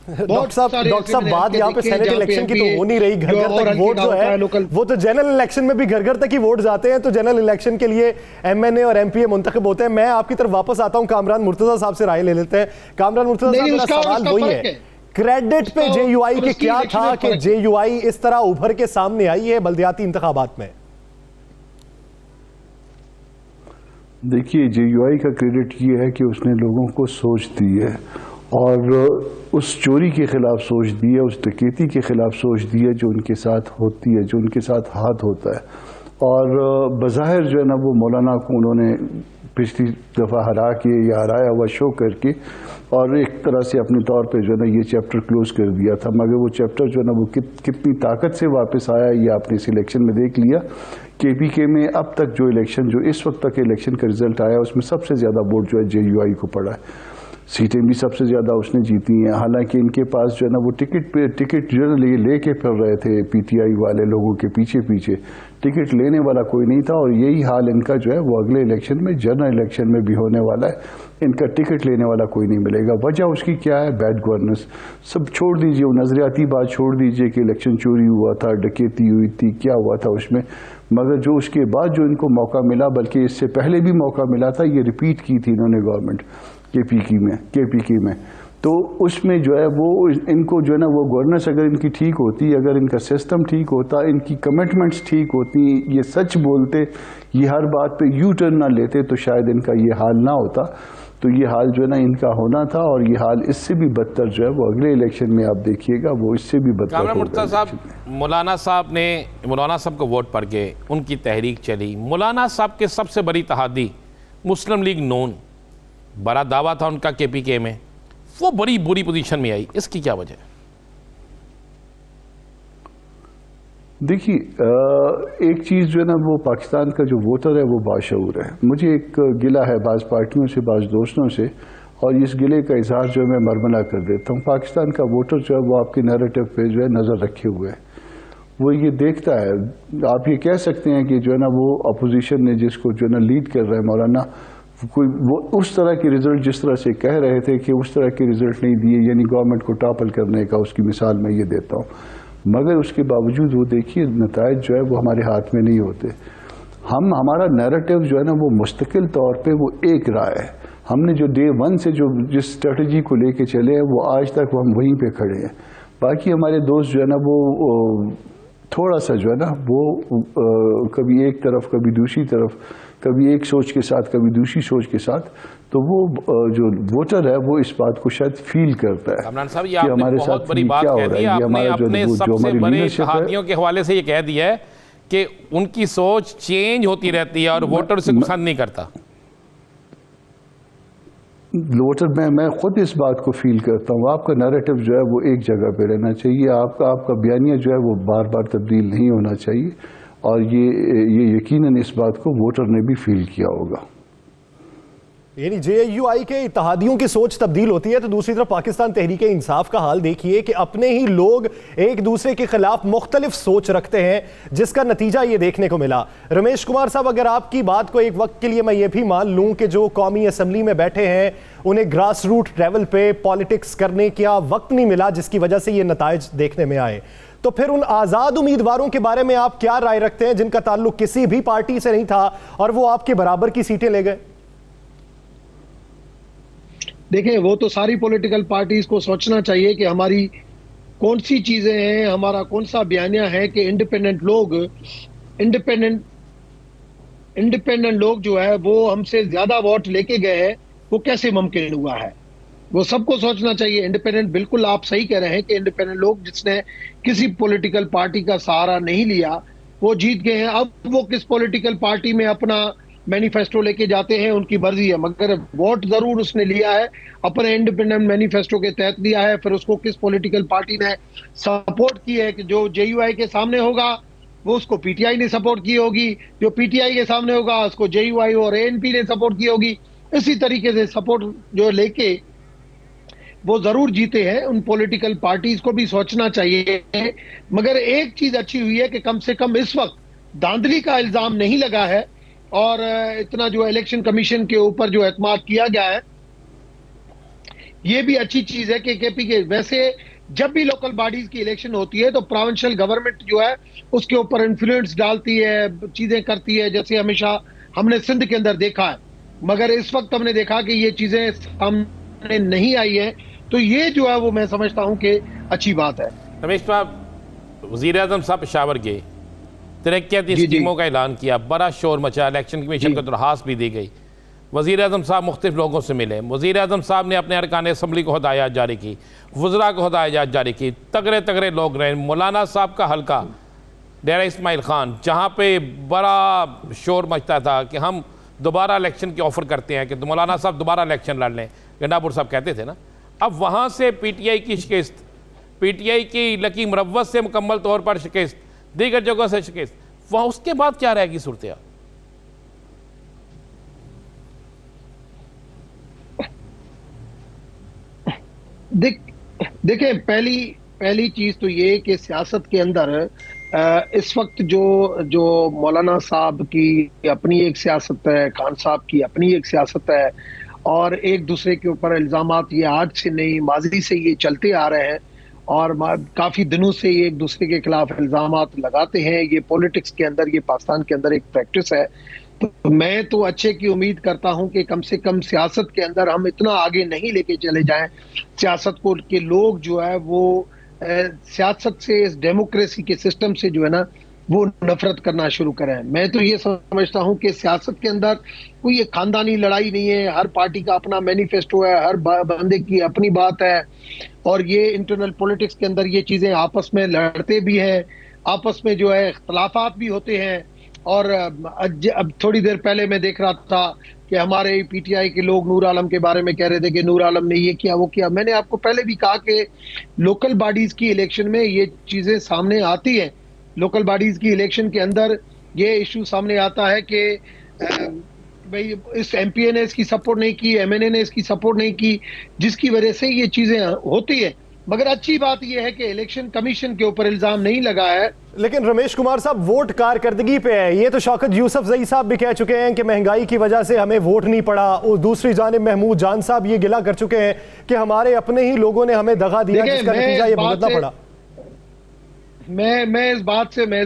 डॉक्टर साहब बात यहाँ पे सेनेट इलेक्शन की तो हो नहीं रही। घर घर तक वोट जो है वो तो जनरल इलेक्शन में भी घर घर तक ही वोट जाते हैं। तो जनरल इलेक्शन के लिए एमएनए और एमपीए मुंतखब होते हैं। मैं आपकी तरफ वापस आता हूँ, कामरान मुर्तजा साहब से राय ले लेते हैं। कामरान मुर्तजा साहब, मेरा सवाल वही है, क्रेडिट पे जेयूआई के क्या था कि जेयूआई इस तरह उभर के सामने आई है बल्दियाती इंतखाबात में? देखिए, जेयूआई का क्रेडिट ये है कि उसने लोगों को सोच दी है और उस चोरी के खिलाफ सोच दी है, उस डकैती के खिलाफ सोच दी है जो उनके साथ होती है, जो उनके साथ हाथ होता है। और बज़ाहिर जो है ना वो मौलाना को उन्होंने पिछली दफ़ा हरा के या हराया हुआ शो करके और एक तरह से अपने तौर पे जो है ना ये चैप्टर क्लोज कर दिया था। मगर वो चैप्टर जो है ना वो कितनी ताकत से वापस आया ये आपने इस इलेक्शन में देख लिया। केपीके में अब तक जो इलेक्शन, जो इस वक्त तक इलेक्शन का रिजल्ट आया, उसमें सबसे ज़्यादा वोट जो है जेयूआई को पड़ा है। सीटें भी सबसे ज़्यादा उसने जीती हैं। हालांकि इनके पास जो है ना वो टिकट जो है लेके फिर रहे थे पीटीआई वाले लोगों के पीछे पीछे, टिकट लेने वाला कोई नहीं था। और यही हाल इनका जो है वो अगले इलेक्शन में, जनरल इलेक्शन में भी होने वाला है। इनका टिकट लेने वाला कोई नहीं मिलेगा। वजह उसकी क्या है? Bad governance. सब छोड़ दीजिए, वो नजरियाती बात छोड़ दीजिए कि इलेक्शन चोरी हुआ था, डकैती हुई थी, क्या हुआ था उसमें। मगर जो उसके बाद जो इनको मौका मिला, बल्कि इससे पहले भी मौका मिला था, ये रिपीट की थी इन्होंने गवर्नमेंट केपीके में। तो उसमें जो है वो इनको जो है ना वो गवर्नेंस अगर इनकी ठीक होती, अगर इनका सिस्टम ठीक होता, इनकी कमिटमेंट्स ठीक होती, ये सच बोलते, ये हर बात पे यू टर्न ना लेते, तो शायद इनका ये हाल ना होता। तो ये हाल जो है ना इनका होना था, और ये हाल इससे भी बदतर जो है वो अगले इलेक्शन में आप देखिएगा वो इससे भी बदतर होगा। साहब, मौलाना साहब को वोट पड़ के उनकी तहरीक चली। मौलाना साहब के सबसे बड़ी तहादी मुस्लिम लीग नून, बड़ा दावा था उनका केपीके में, वो बड़ी बुरी पोजीशन में आई, इसकी क्या वजह है? देखिए, एक चीज़ जो है ना वो पाकिस्तान का जो वोटर है वो बाशऊर है। मुझे एक गिला है बाज़ पार्टियों से, बाज़ दोस्तों से, और इस गिले का इजहार जो है मैं मरमला कर देता हूँ। पाकिस्तान का वोटर जो है वो आपके नैरेटिव पे जो है नज़र रखे हुए है, वो ये देखता है। आप ये कह सकते हैं कि जो है ना वो अपोजिशन ने जिसको जो है ना लीड कर रहा है मौलाना, कोई वो उस तरह के रिजल्ट जिस तरह से कह रहे थे कि उस तरह के रिजल्ट नहीं दिए, यानी गवर्नमेंट को टॉपल करने का, उसकी मिसाल मैं ये देता हूँ। मगर उसके बावजूद वो देखिए नतायज जो है वो हमारे हाथ में नहीं होते। हमारा नैरेटिव जो है ना वो मुस्तकिल तौर पे वो एक रहा है। हमने जो डे वन से जिस स्ट्रेटजी को लेके चले हैं वो आज तक हम वहीं पे खड़े हैं। बाकी हमारे दोस्त जो है ना वो थोड़ा सा जो है ना वो कभी एक तरफ, कभी दूसरी तरफ, कभी एक सोच के साथ, कभी दूसरी सोच के साथ, तो वो जो वोटर है वो इस बात को शायद फील करता है कि हमारे साथ क्या हो रहा है। आपने सबसे बड़े हाथियों के हवाले से ये कह दिया है कि उनकी सोच चेंज होती रहती है और वोटर उसे पसंद नहीं करता? वोटर मैं खुद इस बात को फील करता हूँ, आपका नैरेटिव जो है वो एक जगह पे रहना चाहिए, आपका बयानिया जो है वो बार बार तब्दील नहीं होना चाहिए, और ये यकीनन इस बात को वोटर ने भी फील किया होगा। यानी JUI के इत्तेहादियों की सोच तब्दील होती है, तो दूसरी तरफ पाकिस्तान तहरीक इंसाफ का हाल देखिए कि अपने ही लोग एक दूसरे के खिलाफ मुख्तलिफ सोच रखते हैं, जिसका नतीजा ये देखने को मिला। रमेश कुमार साहब, अगर आपकी बात को एक वक्त के लिए मैं ये भी मान लूं कि जो कौमी असम्बली में बैठे हैं उन्हें ग्रास रूट लेवल पे पॉलिटिक्स करने का वक्त नहीं मिला, जिसकी वजह से ये नताइज देखने में आए, तो फिर उन आज़ाद उम्मीदवारों के बारे में आप क्या राय रखते हैं जिनका ताल्लुक किसी भी पार्टी से नहीं था और वो आपके बराबर की सीटें ले गए? देखिए, वो तो सारी पॉलिटिकल पार्टीज को सोचना चाहिए कि हमारी कौन सी चीजें हैं, हमारा कौन सा बयानिया है कि इंडिपेंडेंट लोग जो है वो हमसे ज्यादा वोट लेके गए हैं, वो कैसे मुमकिन हुआ है, वो सबको सोचना चाहिए। इंडिपेंडेंट, बिल्कुल आप सही कह रहे हैं कि इंडिपेंडेंट लोग जिसने किसी पॉलिटिकल पार्टी का सहारा नहीं लिया वो जीत गए हैं। अब वो किस पॉलिटिकल पार्टी में अपना मैनिफेस्टो लेके जाते हैं उनकी मर्जी है, मगर वोट जरूर उसने लिया है, अपने इंडिपेंडेंट मैनिफेस्टो के तहत लिया है। फिर उसको किस पॉलिटिकल पार्टी ने सपोर्ट की है, कि जो JUI के सामने होगा वो उसको PTI ने सपोर्ट की होगी, जो PTI के सामने होगा उसको JUI और ANP ने सपोर्ट की होगी। इसी तरीके से सपोर्ट जो लेके वो जरूर जीते हैं। उन पॉलिटिकल पार्टीज को भी सोचना चाहिए। मगर एक चीज अच्छी हुई है कि कम से कम इस वक्त धांधली का इल्जाम नहीं लगा है, और इतना जो इलेक्शन कमीशन के ऊपर जो एतमाद किया गया है, ये भी अच्छी चीज है कि KP के। वैसे जब भी लोकल बॉडीज की इलेक्शन होती है तो प्रोविंशियल गवर्नमेंट जो है उसके ऊपर इन्फ्लुएंस डालती है, चीजें करती है, जैसे हमेशा हमने सिंध के अंदर देखा है। मगर इस वक्त हमने देखा कि ये चीजें सामने नहीं आई है, तो ये जो है वो मैं समझता हूं कि अच्छी बात है। रमेश साहब, वज़ीर-ए-आज़म साहब पेशावर गए, तरक्याती स्कीमों का ऐलान किया, बड़ा शोर मचा, इलेक्शन कमीशन को दरखास्त भी दी गई, वज़ीर-ए-आज़म साहब मुख्तलिफ लोगों से मिले, वज़ीर-ए-आज़म साहब ने अपने अरकान असम्बली को हदायत जारी की, वज़रा को हदायत जारी की, तगड़े तगड़े लोग रहे। मौलाना साहब का हल्का डेरा इस्माइल खान, जहाँ पे बड़ा शोर मचता था कि हम दोबारा इलेक्शन की ऑफ़र करते हैं कि मौलाना साहब दोबारा इलेक्शन लड़ लें, गंडापुर साहब कहते थे ना। अब वहाँ से PTI की शिकस्त, PTI की लकी मुरव्वत से मुकम्मल तौर पर शिकस्त, दीगर जगहों से शिकस्त, वहाँ उसके बाद क्या रहेगी सूरत? देखिए, पहली चीज तो ये कि सियासत के अंदर इस वक्त जो मौलाना साहब की अपनी एक सियासत है, खान साहब की अपनी एक सियासत है, और एक दूसरे के ऊपर इल्जामात ये आज से नहीं, माजी से ये चलते आ रहे हैं, और काफी दिनों से ये एक दूसरे के खिलाफ इल्जामात लगाते हैं। ये पॉलिटिक्स के अंदर, ये पाकिस्तान के अंदर एक प्रैक्टिस है। तो मैं तो अच्छे की उम्मीद करता हूं कि कम से कम सियासत के अंदर हम इतना आगे नहीं लेके चले जाएं, सियासत को के लोग जो है वो सियासत से, इस डेमोक्रेसी के सिस्टम से जो है ना वो नफरत करना शुरू करें। मैं तो ये समझता हूं कि सियासत के अंदर कोई एक खानदानी लड़ाई नहीं है, हर पार्टी का अपना मैनिफेस्टो है, हर बंदे की अपनी बात है, और ये इंटरनल पॉलिटिक्स के अंदर ये चीजें आपस में लड़ते भी हैं, आपस में जो है इख्तलाफात भी होते हैं। और अब थोड़ी देर पहले मैं देख रहा था कि हमारे PTI के लोग नूर आलम के बारे में कह रहे थे कि नूर आलम ने ये किया वो किया। मैंने आपको पहले भी कहा कि लोकल बॉडीज की इलेक्शन में ये चीजें सामने आती हैं। लोकल बॉडीज की इलेक्शन के अंदर ये इशू सामने आता है कि भाई इस MPA ने इसकी सपोर्ट नहीं की, MNA ने इसकी सपोर्ट नहीं की, जिसकी वजह से ये चीजें होती है। मगर अच्छी बात यह है कि इलेक्शन कमीशन के ऊपर इल्जाम नहीं लगा है। लेकिन रमेश कुमार साहब, वोट कारकर्दगी पे है। ये तो शौकत यूसुफजई साहब भी कह चुके हैं कि महंगाई की वजह से हमें वोट नहीं पड़ा, और दूसरी जानिब महमूद जान साहब ये गिला कर चुके हैं कि हमारे अपने ही लोगों ने हमें दगा दिया, जिसका नतीजा ये भुगतना पड़ा। मैं इस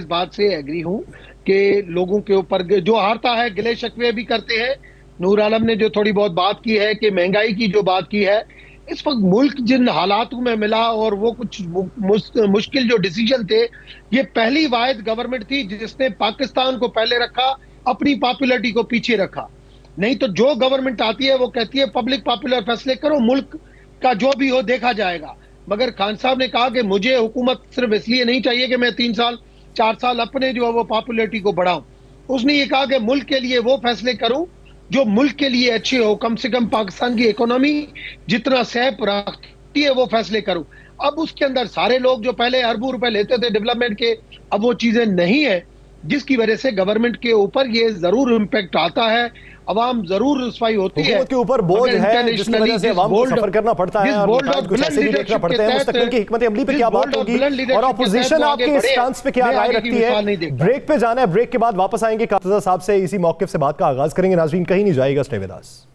बात से एग्री हूं कि लोगों के ऊपर जो हारता है गिले शिकवे भी करते हैं। नूर आलम ने जो थोड़ी बहुत बात की है कि महंगाई की जो बात की है, इस वक्त मुल्क जिन हालातों में मिला और वो कुछ मुश्किल जो डिसीजन थे, ये पहली वाहिद गवर्नमेंट थी जिसने पाकिस्तान को पहले रखा, अपनी पॉपुलरिटी को पीछे रखा। नहीं तो जो गवर्नमेंट आती है वो कहती है पब्लिक पॉपुलर फैसले करो, मुल्क का जो भी हो देखा जाएगा। मगर खान साहब ने कहा कि मुझे हुकूमत सिर्फ इसलिए नहीं चाहिए कि मैं 3 साल 4 साल अपने जो है वो पॉपुलैरिटी को बढ़ाऊं। उसने ये कहा कि मुल्क के लिए वो फैसले करूं जो मुल्क के लिए अच्छे हो, कम से कम पाकिस्तान की इकोनॉमी जितना सैप रखती है वो फैसले करूं। अब उसके अंदर सारे लोग जो पहले अरबों रुपए लेते थे डेवलपमेंट के, अब वो चीजें नहीं है, जिसकी वजह से गवर्नमेंट के ऊपर ये जरूर इम्पैक्ट आता है, अवाम जरूर रुसवाई होती है, हुकूमत के ऊपर बोझ है जिसकी वजह से अवाम को सफर करना पड़ता है और नताइज कुछ ऐसे भी देखना पड़ते हैं। मुस्तकबिल की हिकमत अमली पे क्या बात होगी और अपोजिशन आपके इस स्टांस पे क्या राय रखती है? ब्रेक पे जाना है, ब्रेक के बाद वापस आएंगे, कातजा साहब से इसी मौक़िफ़ से बात का आगाज करेंगे। नाज़रीन कहीं नहीं जाएगा, स्टे विद अस।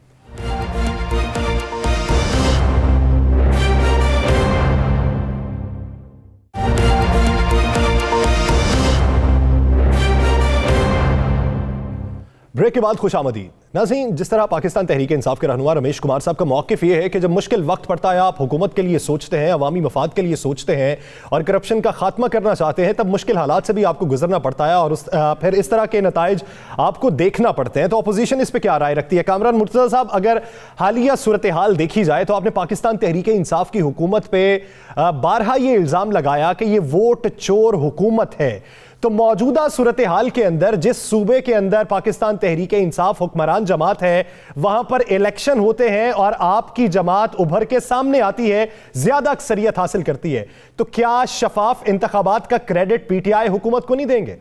ब्रेक के बाद खुश आमदीद। नाज़रीन, जिस तरह पाकिस्तान तहरीक इंसाफ के रहनुमा रमेश कुमार साहब का मौक़िफ़ ये है कि जब मुश्किल वक्त पड़ता है आप हुकूमत के लिए सोचते हैं, अवामी मफाद के लिए सोचते हैं और करप्शन का खात्मा करना चाहते हैं, तब मुश्किल हालात से भी आपको गुजरना पड़ता है और फिर इस तरह के नताइज आपको देखना पड़ते हैं। तो अपोजिशन इस पर क्या राय रखती है? कामरान मुर्तज़ा साहब, अगर हालिया सूरत हाल देखी जाए तो आपने पाकिस्तान तहरीक इंसाफ की हुकूमत पर बारहा ये इल्ज़ाम लगाया कि ये वोट चोर हुकूमत है। तो मौजूदा सूरत हाल के अंदर जिस सूबे के अंदर पाकिस्तान तहरीक इंसाफ हुक्मरान जमात है, वहां पर इलेक्शन होते हैं और आपकी जमात उभर के सामने आती है, ज्यादा अक्सरियत हासिल करती है, तो क्या शफाफ इंतखाबात का क्रेडिट पीटीआई हुकूमत को नहीं देंगे?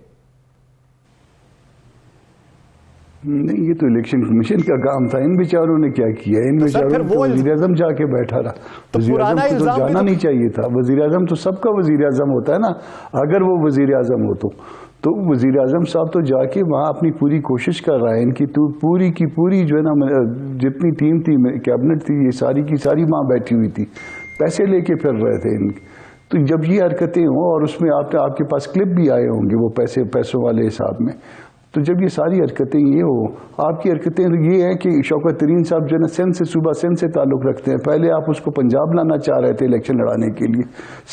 नहीं, ये तो इलेक्शन कमीशन का काम था। इन बेचारों ने क्या किया? इन बेचारों को वजीर आजम जाके बैठा रहा। वजीर आजम को तो जाना नहीं चाहिए था। वजीर आजम तो सबका वजीर आजम होता है ना। अगर वो वजीर आजम हो तो वजीर आजम साहब तो जाके वहाँ अपनी पूरी कोशिश कर रहा है। इनकी तो पूरी की पूरी जो है ना, जितनी टीम थी, कैबिनेट थी, ये सारी की सारी वहाँ बैठी हुई थी, पैसे लेके फिर रहे थे इनके। तो जब ये हरकतें हों और उसमें आपके पास क्लिप भी आए होंगे वो पैसों वाले हिसाब में, तो जब ये सारी हरकतें ये हो, आपकी हरकतें ये हैं कि शौकत तरीन साहब जो है ना सिंध से, सूबा सिंध से ताल्लुक़ रखते हैं। पहले आप उसको पंजाब लाना चाह रहे थे इलेक्शन लड़ाने के लिए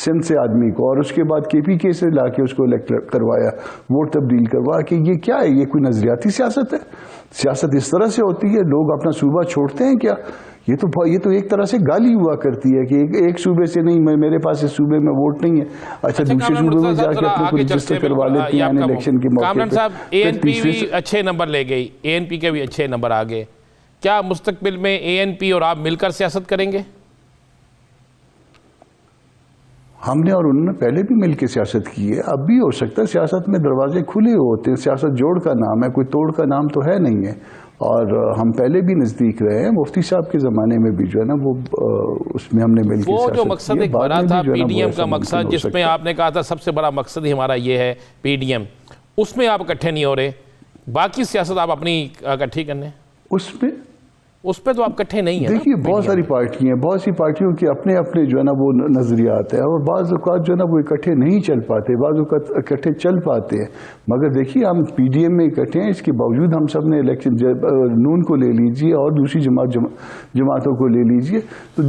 सिंध से आदमी को, और उसके बाद KPK से ला के उसको इलेक्ट करवाया, वोट तब्दील करवा के। ये क्या है? ये कोई नजरियाती सियासत है? सियासत इस तरह से होती है? लोग अपना सूबा छोड़ते हैं क्या? ये तो एक तरह से गाली हुआ करती है कि एक सूबे से नहीं, मेरे पास इस सूबे में वोट नहीं है, अच्छा दूसरे सूबे में जाके अपने को रजिस्टर करवा लेते हैं इलेक्शन के मौके कामरान साहब, ANP भी अच्छे नंबर ले गई, ANP के भी अच्छे नंबर आ गए, क्या मुस्तकबिल में ANP और आप मिलकर सियासत करेंगे? हमने और उन्होंने पहले भी मिलकर सियासत की है, अब भी हो सकता है। सियासत में दरवाजे खुले होते हैं, सियासत जोड़ का नाम है, कोई तोड़ का नाम तो है नहीं है। और हम पहले भी नजदीक रहे हैं, मुफ्ती साहब के जमाने में भी जो है ना वो उसमें हमने मिलकर वो जो मकसद एक बड़ा था PDM का मकसद, जिसमें आपने कहा था सबसे बड़ा मकसद ही हमारा ये है PDM, उसमें आप इकट्ठे नहीं हो रहे, बाकी सियासत आप अपनी इकट्ठी करने उस पर तो आप इकट्ठे नहीं है। देखिए बहुत सारी पार्टियां हैं, बहुत सी पार्टियों के अपने अपने जो है ना वो नजरियात है, और बाज़ औक़ात जो है ना वो इकट्ठे नहीं चल पाते, बाज़ औक़ात इकट्ठे चल पाते हैं। मगर देखिए हम PDM में इकट्ठे हैं, इसके बावजूद हम सब ने इलेक्शन नून को ले लीजिए और दूसरी जमातों को ले लीजिए, तो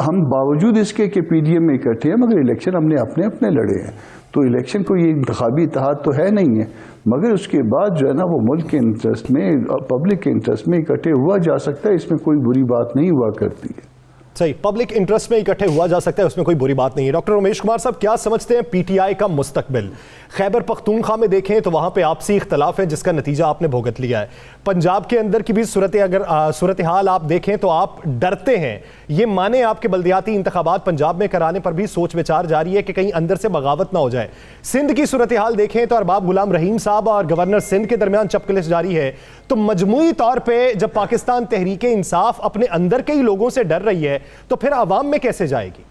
हम बावजूद इसके कि PDM में इकट्ठे हैं, मगर इलेक्शन हमने अपने अपने लड़े हैं। तो इलेक्शन को ये इंतखाबी इत्तेहाद तो है नहीं है, मगर उसके बाद जो है ना वो मुल्क के इंटरेस्ट में, पब्लिक के इंटरेस्ट में इकट्ठे हुआ जा सकता है, इसमें कोई बुरी बात नहीं हुआ करती है। सही, पब्लिक इंटरेस्ट में इकट्ठे हुआ जा सकता है, उसमें कोई बुरी बात नहीं है। डॉक्टर रमेश कुमार साहब, क्या समझते हैं PTI का मुस्तकबिल? खैबर पख्तूनख्वा में देखें तो वहाँ पे आपसी इख्तलाफ है जिसका नतीजा आपने भुगत लिया है। पंजाब के अंदर की भी सूरत हाल आप देखें तो आप डरते हैं, ये माने आपके बल्दियाती इंतखाबात पंजाब में कराने पर भी सोच विचार जारी है कि कहीं अंदर से बगावत ना हो जाए। सिंध की सूरत हाल देखें तो अरबाब गुलाम रहीम साहब और गवर्नर सिंध के दरमियान चपकलिश जारी है। तो मजमूई तौर पर जब पाकिस्तान तहरीक इंसाफ अपने अंदर के ही लोगों से डर रही है तो फिर आवाम में कैसे जाएगी?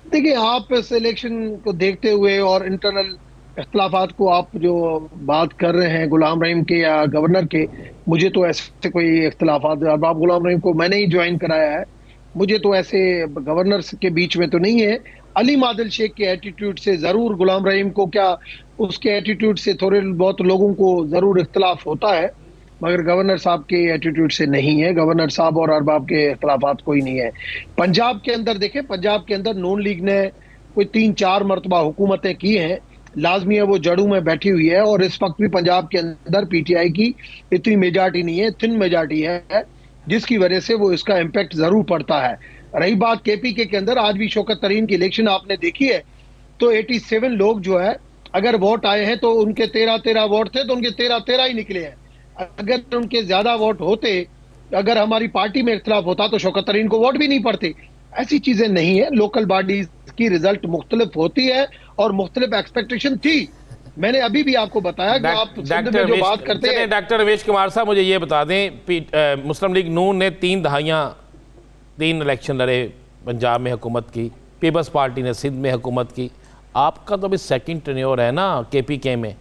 देखिए, आप इस इलेक्शन को देखते हुए और इंटरनल इख्तलाफात को आप जो बात कर रहे हैं गुलाम रहीम के या गवर्नर के, मुझे तो ऐसे कोई इख्तलाफात, अरबाब गुलाम रहीम को मैंने ही ज्वाइन कराया है, मुझे तो ऐसे गवर्नर्स के बीच में तो नहीं है। अली मादिल शेख के एटीट्यूड से ज़रूर गुलाम रहीम को, क्या उसके एटीट्यूड से थोड़े बहुत लोगों को ज़रूर इख्तलाफ होता है, मगर गवर्नर साहब के एटीट्यूड से नहीं है। गवर्नर साहब और अरबाब के इख्तलाफात कोई नहीं है। पंजाब के अंदर देखें, पंजाब के अंदर नून लीग ने कोई 3-4 मरतबा हुकूमतें की हैं, लाजमी है वो जड़ों में बैठी हुई है, और इस वक्त भी पंजाब के अंदर PTI की इतनी मेजॉरिटी नहीं है, थिन मेजॉरिटी है, जिसकी वजह से वो इसका इम्पैक्ट जरूर पड़ता है। रही बात KPK के अंदर, आज भी शौकत तरीन की इलेक्शन आपने देखी है, तो 87 लोग जो है अगर वोट आए हैं तो उनके 13 वोट थे तो उनके 13 ही निकले हैं। अगर उनके ज्यादा वोट होते, अगर हमारी पार्टी में इख्तिलाफ होता तो शौकत तरीन को वोट भी नहीं पड़ते। ऐसी चीजें नहीं है। लोकल बॉडीज की रिजल्ट मुख्तलिफ होती है और मुख्तलिफ एक्सपेक्टेशन थी। मैंने अभी भी आपको बताया कि आप सिंध में जो बात करते हैं। डॉक्टर रमेश कुमार साहब, मुझे ये बता दें, मुस्लिम लीग नून ने 3 दहाइयाँ 3 इलेक्शन लड़े, पंजाब में हुकूमत की, पीपल्स पार्टी ने सिंध में हुकूमत की। आपका तो अभी सेकंड टेन्योर है ना KPK में,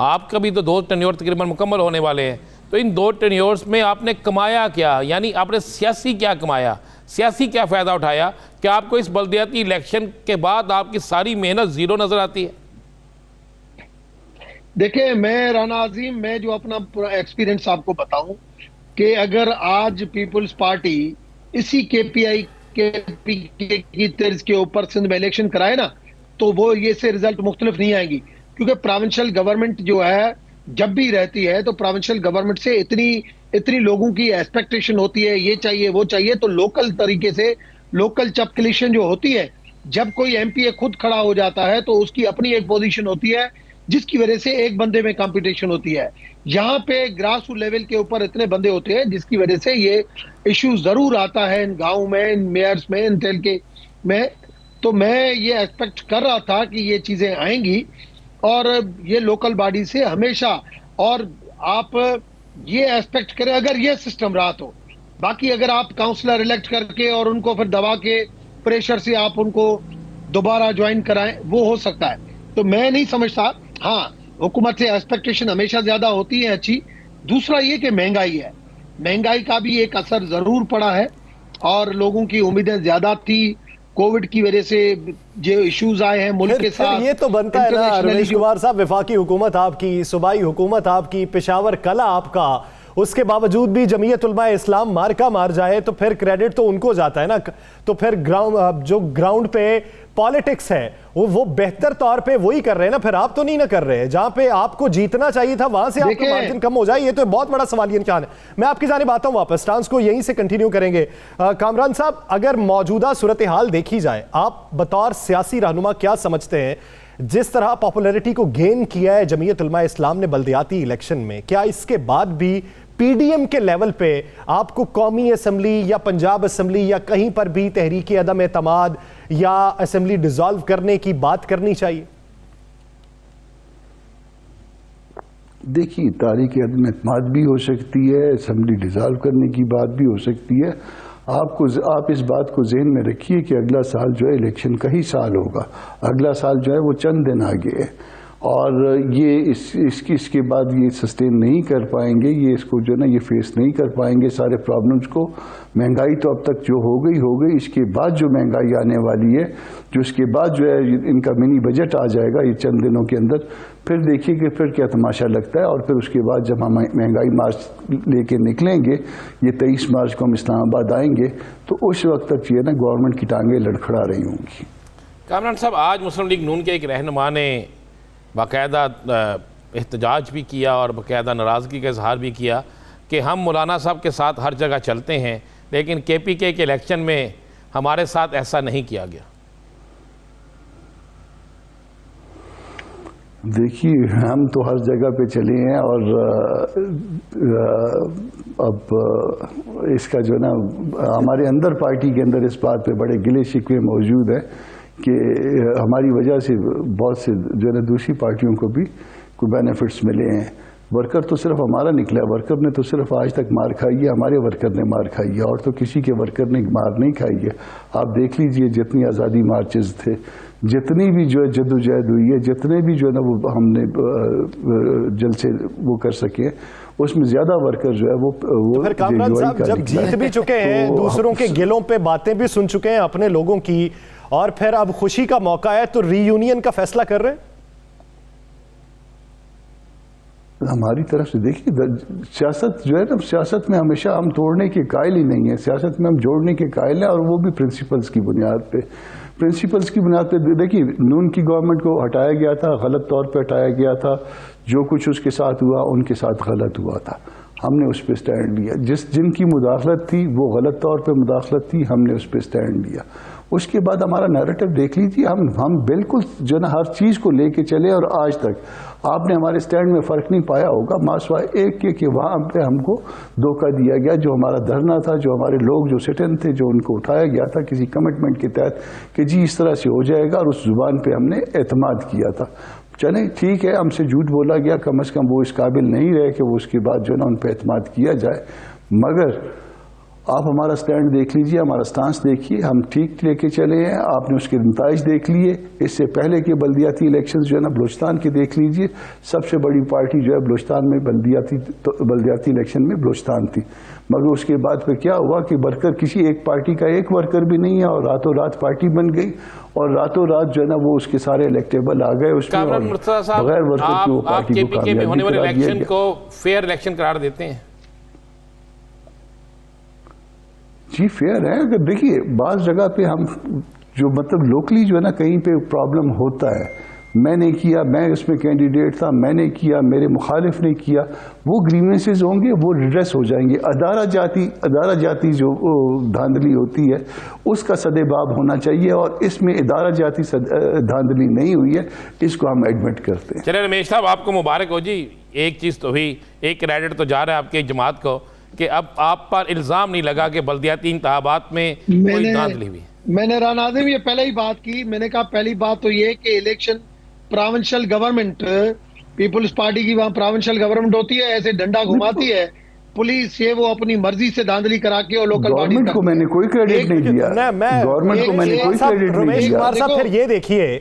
आपका भी तो 2 टेन्योर तकरीबन मुकम्मल होने वाले हैं। तो इन 2 टेन्योर्स में आपने कमाया क्या, यानी आपने सियासी क्या कमाया, सियासी क्या फ़ायदा उठाया कि आपको इस बल्दियाती इलेक्शन के बाद आपकी सारी मेहनत ज़ीरो नज़र आती है? देखिए, मैं राना अजीम, मैं जो अपना पूरा एक्सपीरियंस आपको बताऊं कि अगर आज पीपल्स पार्टी इसी KPK की तर्ज के ऊपर सिंध में इलेक्शन कराए ना, तो वो ये से रिजल्ट मुख्तलिफ नहीं आएंगी। क्योंकि प्रोविंशियल गवर्नमेंट जो है जब भी रहती है तो प्रोविंशियल गवर्नमेंट से इतनी लोगों की एक्सपेक्टेशन होती है, ये चाहिए वो चाहिए। तो लोकल तरीके से लोकल चपकलिशन जो होती है, जब कोई MPA खुद खड़ा हो जाता है तो उसकी अपनी एक पोजीशन होती है जिसकी वजह से एक बंदे में कंपटीशन होती है। यहाँ पे ग्रास रूट लेवल के ऊपर इतने बंदे होते हैं जिसकी वजह से ये इशू जरूर आता है इन गाँव में, इन मेयर्स में, इन टेल के में। तो मैं ये एक्सपेक्ट कर रहा था कि ये चीजें आएंगी और ये लोकल बॉडी से हमेशा, और आप ये एक्सपेक्ट करें अगर ये सिस्टम रहा तो। बाकी अगर आप काउंसलर इलेक्ट करके और उनको फिर दबा के प्रेशर से आप उनको दोबारा ज्वाइन कराएं, वो हो सकता है। तो मैं नहीं समझता। हाँ, हुकूमत से एक्सपेक्टेशन हमेशा ज्यादा होती है अच्छी। दूसरा ये कि महंगाई है, महंगाई का भी एक असर जरूर पड़ा है और लोगों की उम्मीदें ज्यादा थी। कोविड की वजह से जो इश्यूज आए हैं मुल्क के साथ, ये तो बनता है ना रमेश कुमार साहब, विफाकी हुकूमत आपकी, सूबाई हुकूमत आपकी, पेशावर कला आपका, उसके बावजूद भी जमीयत उलमा इस्लाम मार्का मार जाए तो फिर क्रेडिट तो उनको जाता है ना। तो फिर ग्राउंड पे पॉलिटिक्स है वो बेहतर तौर पे वही कर रहे हैं ना, फिर आप तो नहीं ना कर रहे हैं। जहां पे आपको जीतना चाहिए था वहां से आपका मार्जिन कम हो जाए, ये तो बहुत बड़ा सवालिया निशान है। मैं आपकी जानिब आता हूं वापस, स्टांस को यहीं से कंटिन्यू करेंगे। कामरान साहब, अगर मौजूदा सूरत हाल देखी जाए, आप बतौर सियासी रहनुमा क्या समझते हैं, जिस तरह पॉपुलैरिटी को गेन किया है जमीयत उलमा इस्लाम ने बल्दियाती इलेक्शन में, क्या इसके बाद भी PDM के लेवल पे आपको कौमी असम्बली या पंजाब असम्बली या कहीं पर भी तहरीक अदम एतमाद या असम्बली डिसॉल्व करने की बात करनी चाहिए? देखिए, तारीख अदम एतमाद भी हो सकती है, असम्बली डिसॉल्व करने की बात भी हो सकती है। आप इस बात को जहन में रखिए कि अगला साल जो है इलेक्शन का ही साल होगा। अगला साल जो है वो चंद दिन आगे है और ये इसके बाद ये सस्टेन नहीं कर पाएंगे, ये इसको जो है ना ये फेस नहीं कर पाएंगे सारे प्रॉब्लम्स को। महंगाई तो अब तक जो हो गई, इसके बाद जो महंगाई आने वाली है, जो इसके बाद जो है इनका मिनी बजट आ जाएगा ये चंद दिनों के अंदर, फिर देखिए कि फिर क्या तमाशा लगता है। और फिर उसके बाद जब हम महंगाई मार्च लेके निकलेंगे, ये 23 मार्च को हम इस्लामाबाद आएंगे, तो उस वक्त तक ये ना गवर्नमेंट की टांगें लड़खड़ा रही होंगी। कामरान साहब, आज मुस्लिम लीग नून के एक रहनुमा ने बाकायदा एहतजाज भी किया और बाकायदा नाराज़गी का इजहार भी किया कि हम मौलाना साहब के साथ हर जगह चलते हैं, लेकिन KPK के इलेक्शन में हमारे साथ ऐसा नहीं किया गया। देखिए, हम तो हर जगह पे चले हैं और अब इसका जो ना हमारे अंदर पार्टी के अंदर इस बात पे बड़े गिले शिकवे मौजूद है कि हमारी वजह से बहुत से जो है दूसरी पार्टियों को भी कोई बेनिफिट्स मिले हैं। वर्कर तो सिर्फ हमारा निकला, वर्कर ने तो सिर्फ आज तक मार खाई है, हमारे वर्कर ने मार खाई है, और तो किसी के वर्कर ने मार नहीं खाई है। आप देख लीजिए, जितनी आज़ादी मार्चेस थे, जितनी भी जो है जद्दोजहद हुई है, जितने भी जो है ना वो हमने जलसे वो कर सके, उसमें ज्यादा वर्कर जो है वो तो फिर कामरान साहब, जब जीत भी चुके हैं, तो दूसरों के गिलों पे बातें भी सुन चुके हैं अपने लोगों की, और फिर अब खुशी का मौका है तो रीयूनियन का फैसला कर रहे हैं। हमारी तरफ से देखिए, सियासत जो है ना, सियासत में हमेशा हम तोड़ने के कायल ही नहीं है, सियासत में हम जोड़ने के कायल हैं, और वो भी प्रिंसिपल्स की बुनियाद पे। प्रिंसिपल्स की बुनियाद पे देखिए, नून की गवर्नमेंट को हटाया गया था, गलत तौर पे हटाया गया था, जो कुछ उसके साथ हुआ उनके साथ गलत हुआ था, हमने उस पर स्टैंड लिया। जिनकी मुदाखलत थी वो गलत तौर पे मुदाखलत थी, हमने उस पर स्टैंड लिया। उसके बाद हमारा नैरेटिव देख लीजिए, हम बिल्कुल जो ना हर चीज़ को लेके चले, और आज तक आपने हमारे स्टैंड में फ़र्क नहीं पाया होगा मासवा एक के कि वहाँ पे हमको धोखा दिया गया। जो हमारा धरना था, जो हमारे लोग जो सिटिन थे, जो उनको उठाया गया था किसी कमिटमेंट के तहत कि जी इस तरह से हो जाएगा, और उस जुबान पे हमने एतमाद किया था। चलें ठीक है, हमसे झूठ बोला गया, कम से कम वो इस काबिल नहीं रहे कि वो उसके बाद जो है ना उन पर एतमाद किया जाए। मगर आप हमारा स्टैंड देख लीजिए, हमारा स्टांस देखिए, हम ठीक लेके चले हैं। आपने उसके नताइज देख लिए। इससे पहले के बल्दियाती इलेक्शंस जो है ना बलूचिस्तान के देख लीजिए, सबसे बड़ी पार्टी जो है बलूचिस्तान में बल्दियाती इलेक्शन में बलूचिस्तान थी। मगर उसके बाद फिर क्या हुआ कि वर्कर, किसी एक पार्टी का एक वर्कर भी नहीं है, और रातों रात पार्टी बन गई, और रातों रात जो है ना वो उसके सारे इलेक्टेबल आ गए उसमें, और बगैर वर्कर की वो पार्टी को कामयाबी होने वाले करा दिया इलेक्शन गया। को फेयर इलेक्शन करार देते हैं? जी फेयर है। अगर देखिए बाज़ जगह पे हम जो मतलब लोकली जो है ना कहीं पे प्रॉब्लम होता है, मैंने किया, मैं इसमें कैंडिडेट था, मैंने किया, मेरे मुखालिफ ने किया, वो ग्रीवेंसेस होंगे, वो रिड्रेस हो जाएंगे। अदारा जाती जो धांधली होती है उसका सदेबाब होना चाहिए, और इसमें अदारा जाती धांधली नहीं हुई है, इसको हम एडमिट करते हैं। चलिए रमेश साहब, आपको मुबारक हो जी। एक चीज़ तो हुई, एक क्रेडिट तो जा रहा है आपकी जमात को कि अब आप पर इल्ज़ाम नहीं लगा कि बल्दियाती इंतखाबात में कोई धांधली हुई। मैंने राना आज़म ये पहले ही बात की। मैंने कहा पहली बात तो ये कि election provincial government, people's party की वहां प्रोविंशियल गवर्नमेंट होती है, ऐसे डंडा घुमाती है पुलिस, ये वो अपनी मर्जी से धांधली करा के, और लोकल गवर्नमेंट को मैंने कोई क्रेडिट नहीं दिया, गवर्नमेंट को मैंने कोई क्रेडिट नहीं रमेश दिया। कुमार साहब फिर ये देखिए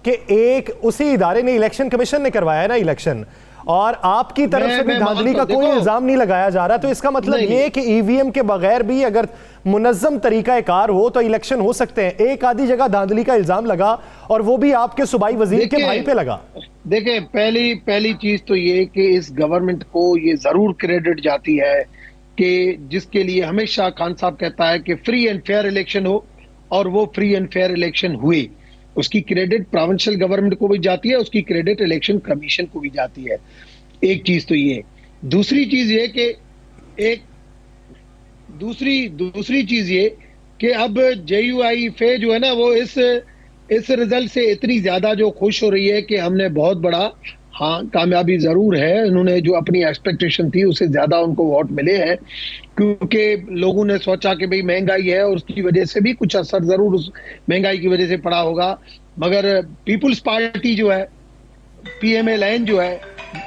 कि एक उसी इदारे ने, इलेक्शन कमीशन ने करवाया है ना इलेक्शन, और आपकी तरफ से भी धांधली का कोई इल्जाम नहीं लगाया जा रहा। तो इसका मतलब ये कि ईवीएम के बगैर भी अगर मुनज्जम तरीका कार हो तो इलेक्शन हो सकते हैं। एक आधी जगह धांधली का इल्जाम लगा, और वो भी आपके सूबाई वजीर के भाई पे लगा। देखिए पहली चीज तो ये कि इस गवर्नमेंट को ये जरूर क्रेडिट जाती है कि जिसके लिए हमेशा खान साहब कहता है कि फ्री एंड फेयर इलेक्शन हो, और वो फ्री एंड फेयर इलेक्शन हुए। उसकी क्रेडिट प्रोविंशियल गवर्नमेंट को भी जाती है, उसकी क्रेडिट इलेक्शन कमीशन को भी जाती है। एक चीज तो ये। दूसरी चीज ये कि दूसरी चीज ये कि अब JUIF जो है ना वो इस रिजल्ट से इतनी ज्यादा जो खुश हो रही है कि हमने बहुत बड़ा, हाँ कामयाबी जरूर है, उन्होंने जो अपनी एक्सपेक्टेशन थी उससे ज्यादा उनको वोट मिले हैं, क्योंकि लोगों ने सोचा कि भाई महंगाई है और उसकी वजह से भी कुछ असर जरूर उस महंगाई की वजह से पड़ा होगा। मगर पीपुल्स पार्टी जो है, PMLN जो है,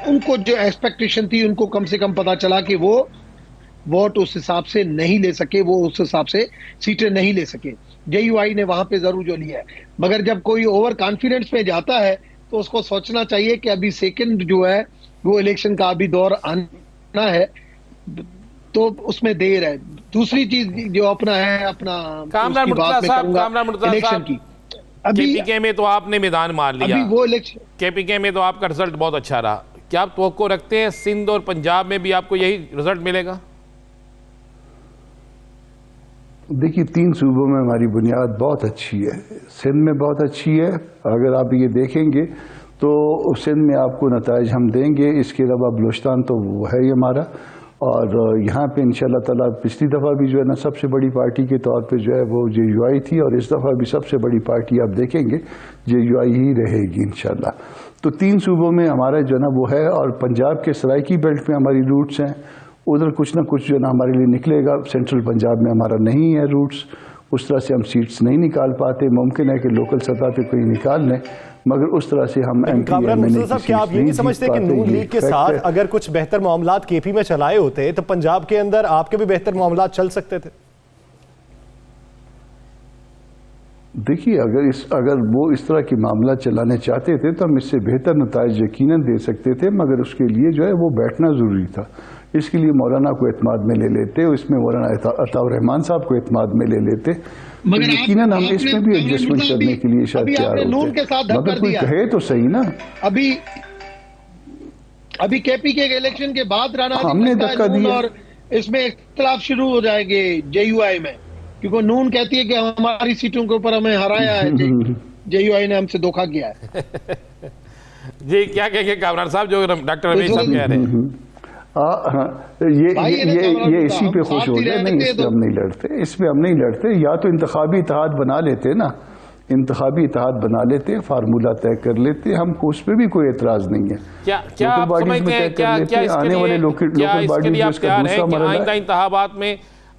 उनको जो एक्सपेक्टेशन थी उनको कम से कम पता चला कि वो वोट उस हिसाब से नहीं ले सके, वो उस हिसाब से सीटें नहीं ले सके। JUI ने वहां पे जरूर जो लिया है। मगर जब कोई ओवर कॉन्फिडेंस में जाता है तो उसको सोचना चाहिए कि अभी सेकंड जो है वो इलेक्शन का अभी दौर आना है, तो उसमें देर है। दूसरी चीज जो अपना कामरान मुर्तज़ा इलेक्शन की, अभी KPK में तो आपने मैदान मार लिया, अभी वो इलेक्शन KPK में तो आपका रिजल्ट बहुत अच्छा रहा। क्या आप तवक्को रखते हैं सिंध और पंजाब में भी आपको यही रिजल्ट मिलेगा? देखिए 3 सूबों में हमारी बुनियाद बहुत अच्छी है। सिंध में बहुत अच्छी है, अगर आप ये देखेंगे तो सिंध में आपको नताइज हम देंगे। इसके अलावा बलूचिस्तान तो वो है ही हमारा, और यहाँ पे इंशाल्लाह ताला पिछली दफ़ा भी जो है ना सबसे बड़ी पार्टी के तौर पे जो है वो JUI थी, और इस दफ़ा भी सबसे बड़ी पार्टी आप देखेंगे JUI ही रहेगी इंशाल्लाह। तो 3 सूबों में हमारा जो है ना वो है, और पंजाब के सराइकी बेल्ट में हमारी रूट्स हैं, उधर कुछ ना कुछ जो है ना हमारे लिए निकलेगा। सेंट्रल पंजाब में हमारा नहीं है रूट्स, उस तरह से हम सीट्स नहीं निकाल पाते। मुमकिन है कि लोकल सतह पे कोई निकाल लें, मगर उस तरह से हम कामरान मुर्तज़ा साहब, क्या आप ये नहीं समझते कि नून लीग के साथ अगर कुछ बेहतर मामलात KP में चलाए होते तो पंजाब के अंदर आपके भी बेहतर मामलात चल सकते थे? देखिए अगर वो इस तरह के मामला चलाने चाहते थे तो हम इससे बेहतर नताइज यकीनन दे सकते थे, मगर उसके लिए जो है वो बैठना ज़रूरी था। इसके लिए मौलाना को एतमाद में ले लेते, इसमें मौलाना अताउर रहमान साहब को एतमाद में ले लेते, तो यकीनन हम इसमें भी एडजस्टमेंट करने के लिए शायद तैयार होते। मगर कोई कहे तो सही ना, अभी KPK के इलेक्शन के बाद राना हमने धक्का दिया, और इसमें इख्तिलाफ शुरू हो जाएंगे JUI में, क्योंकि नून कहती है कि हमारी सीटों के ऊपर हमें हराया है, JUI ने हमसे धोखा किया है। जी क्या कहेंगे कामरान साहब, जो डॉक्टर रमेश साहब कह रहे हैं? ये इसी पे खुश हो गए। नहीं, इस पे हम नहीं लड़ते, इस पे हम नहीं लड़ते। या तो इंतखाबी इत्तेहाद बना लेते ना, इंतखाबी इत्तेहाद बना लेते, फार्मूला तय कर लेते, हमको उस पर भी कोई एतराज नहीं है। क्या आप समझते हैं, क्या आने वाले लोकल बॉडीज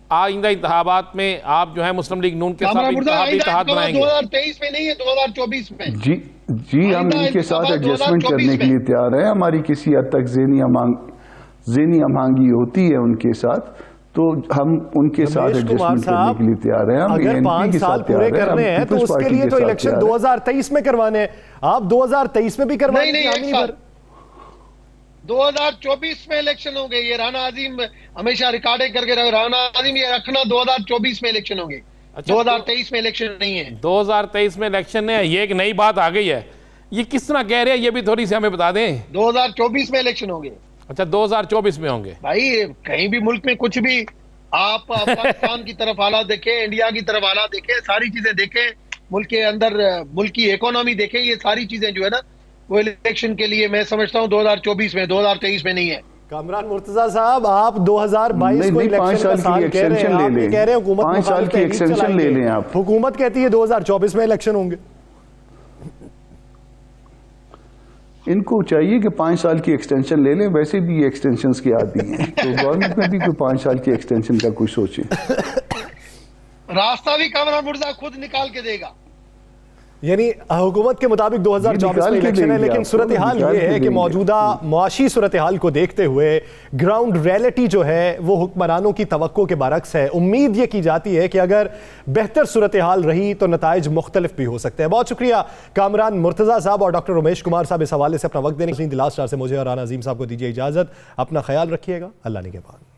आइंदा इंतखाबात में आप जो है मुस्लिम लीग नून के साथ इत्तेहाद बनाएंगे? 2023 में नहीं है, 2024 में। जी हम इनके साथ एडजस्टमेंट करने के लिए तैयार हैं। हमारी किसी हद तक ज़हनी अमांगी होती है उनके साथ, तो हम उनके साथ एडजस्टमेंट करने के लिए तैयार हैं। हम अगर 5 साल पूरे करने हैं तो उसके लिए तो इलेक्शन 2023 में करवाने हैं। आप 2023 में भी करवाने नहीं, 2024 में इलेक्शन होंगे। ये राना आजिम हमेशा रिकॉर्डिंग करके राना आजिम ये रखना 2024 में इलेक्शन होंगे। 2023 में इलेक्शन नहीं है। 2023 में इलेक्शन है, ये एक नई बात आ गई है। ये किस तरह कह रहे हैं, ये भी थोड़ी सी हमें बता दें। 2024 में इलेक्शन होंगे। अच्छा, 2024 में होंगे। भाई कहीं भी मुल्क में कुछ भी, आप पाकिस्तान की तरफ हालात देखें, इंडिया की तरफ हालात देखें, सारी चीजें देखें, मुल्क के अंदर मुल्क की इकोनॉमी देखें, ये सारी चीजें जो है ना वो इलेक्शन के लिए मैं समझता हूँ 2024 में, 2023 में नहीं है। कामरान मुर्तजा साहब, आप 2022 को इलेक्शन का साल कह रहे हैं, आप ये कह रहे हैं हुकूमत 5 साल की एक्सटेंशन ले लें आप। हुकूमत कहती है 2024 में इलेक्शन होंगे। इनको चाहिए कि 5 साल की एक्सटेंशन ले लें, वैसे भी ये एक्सटेंशंस के आदी हैं, तो गवर्नमेंट में भी कोई 5 साल की एक्सटेंशन का कोई सोचे। रास्ता भी कामरान मुर्तजा खुद निकाल के देगा। यानी हुकूमत के मुताबिक 2024 में इलेक्शन है, लेकिन सूरत हाल ये है कि मौजूदा मुआशी सूरत हाल को देखते हुए ग्राउंड रियलिटी जो है वो हुक्मरानों की तवक्को के बरक्स है। उम्मीद ये की जाती है कि अगर बेहतर सूरत हाल रही तो नताइज मुख्तलिफ भी हो सकते हैं। बहुत शुक्रिया कामरान मुर्तजा साहब और डॉक्टर उमेश कुमार साहब इस हवाले से अपना वक्त देने के लिए। लास्ट स्टार से मुझे और राना अजीम साहब को दीजिए इजाज़त। अपना ख्याल रखिएगा। अल्लाह निगहबान।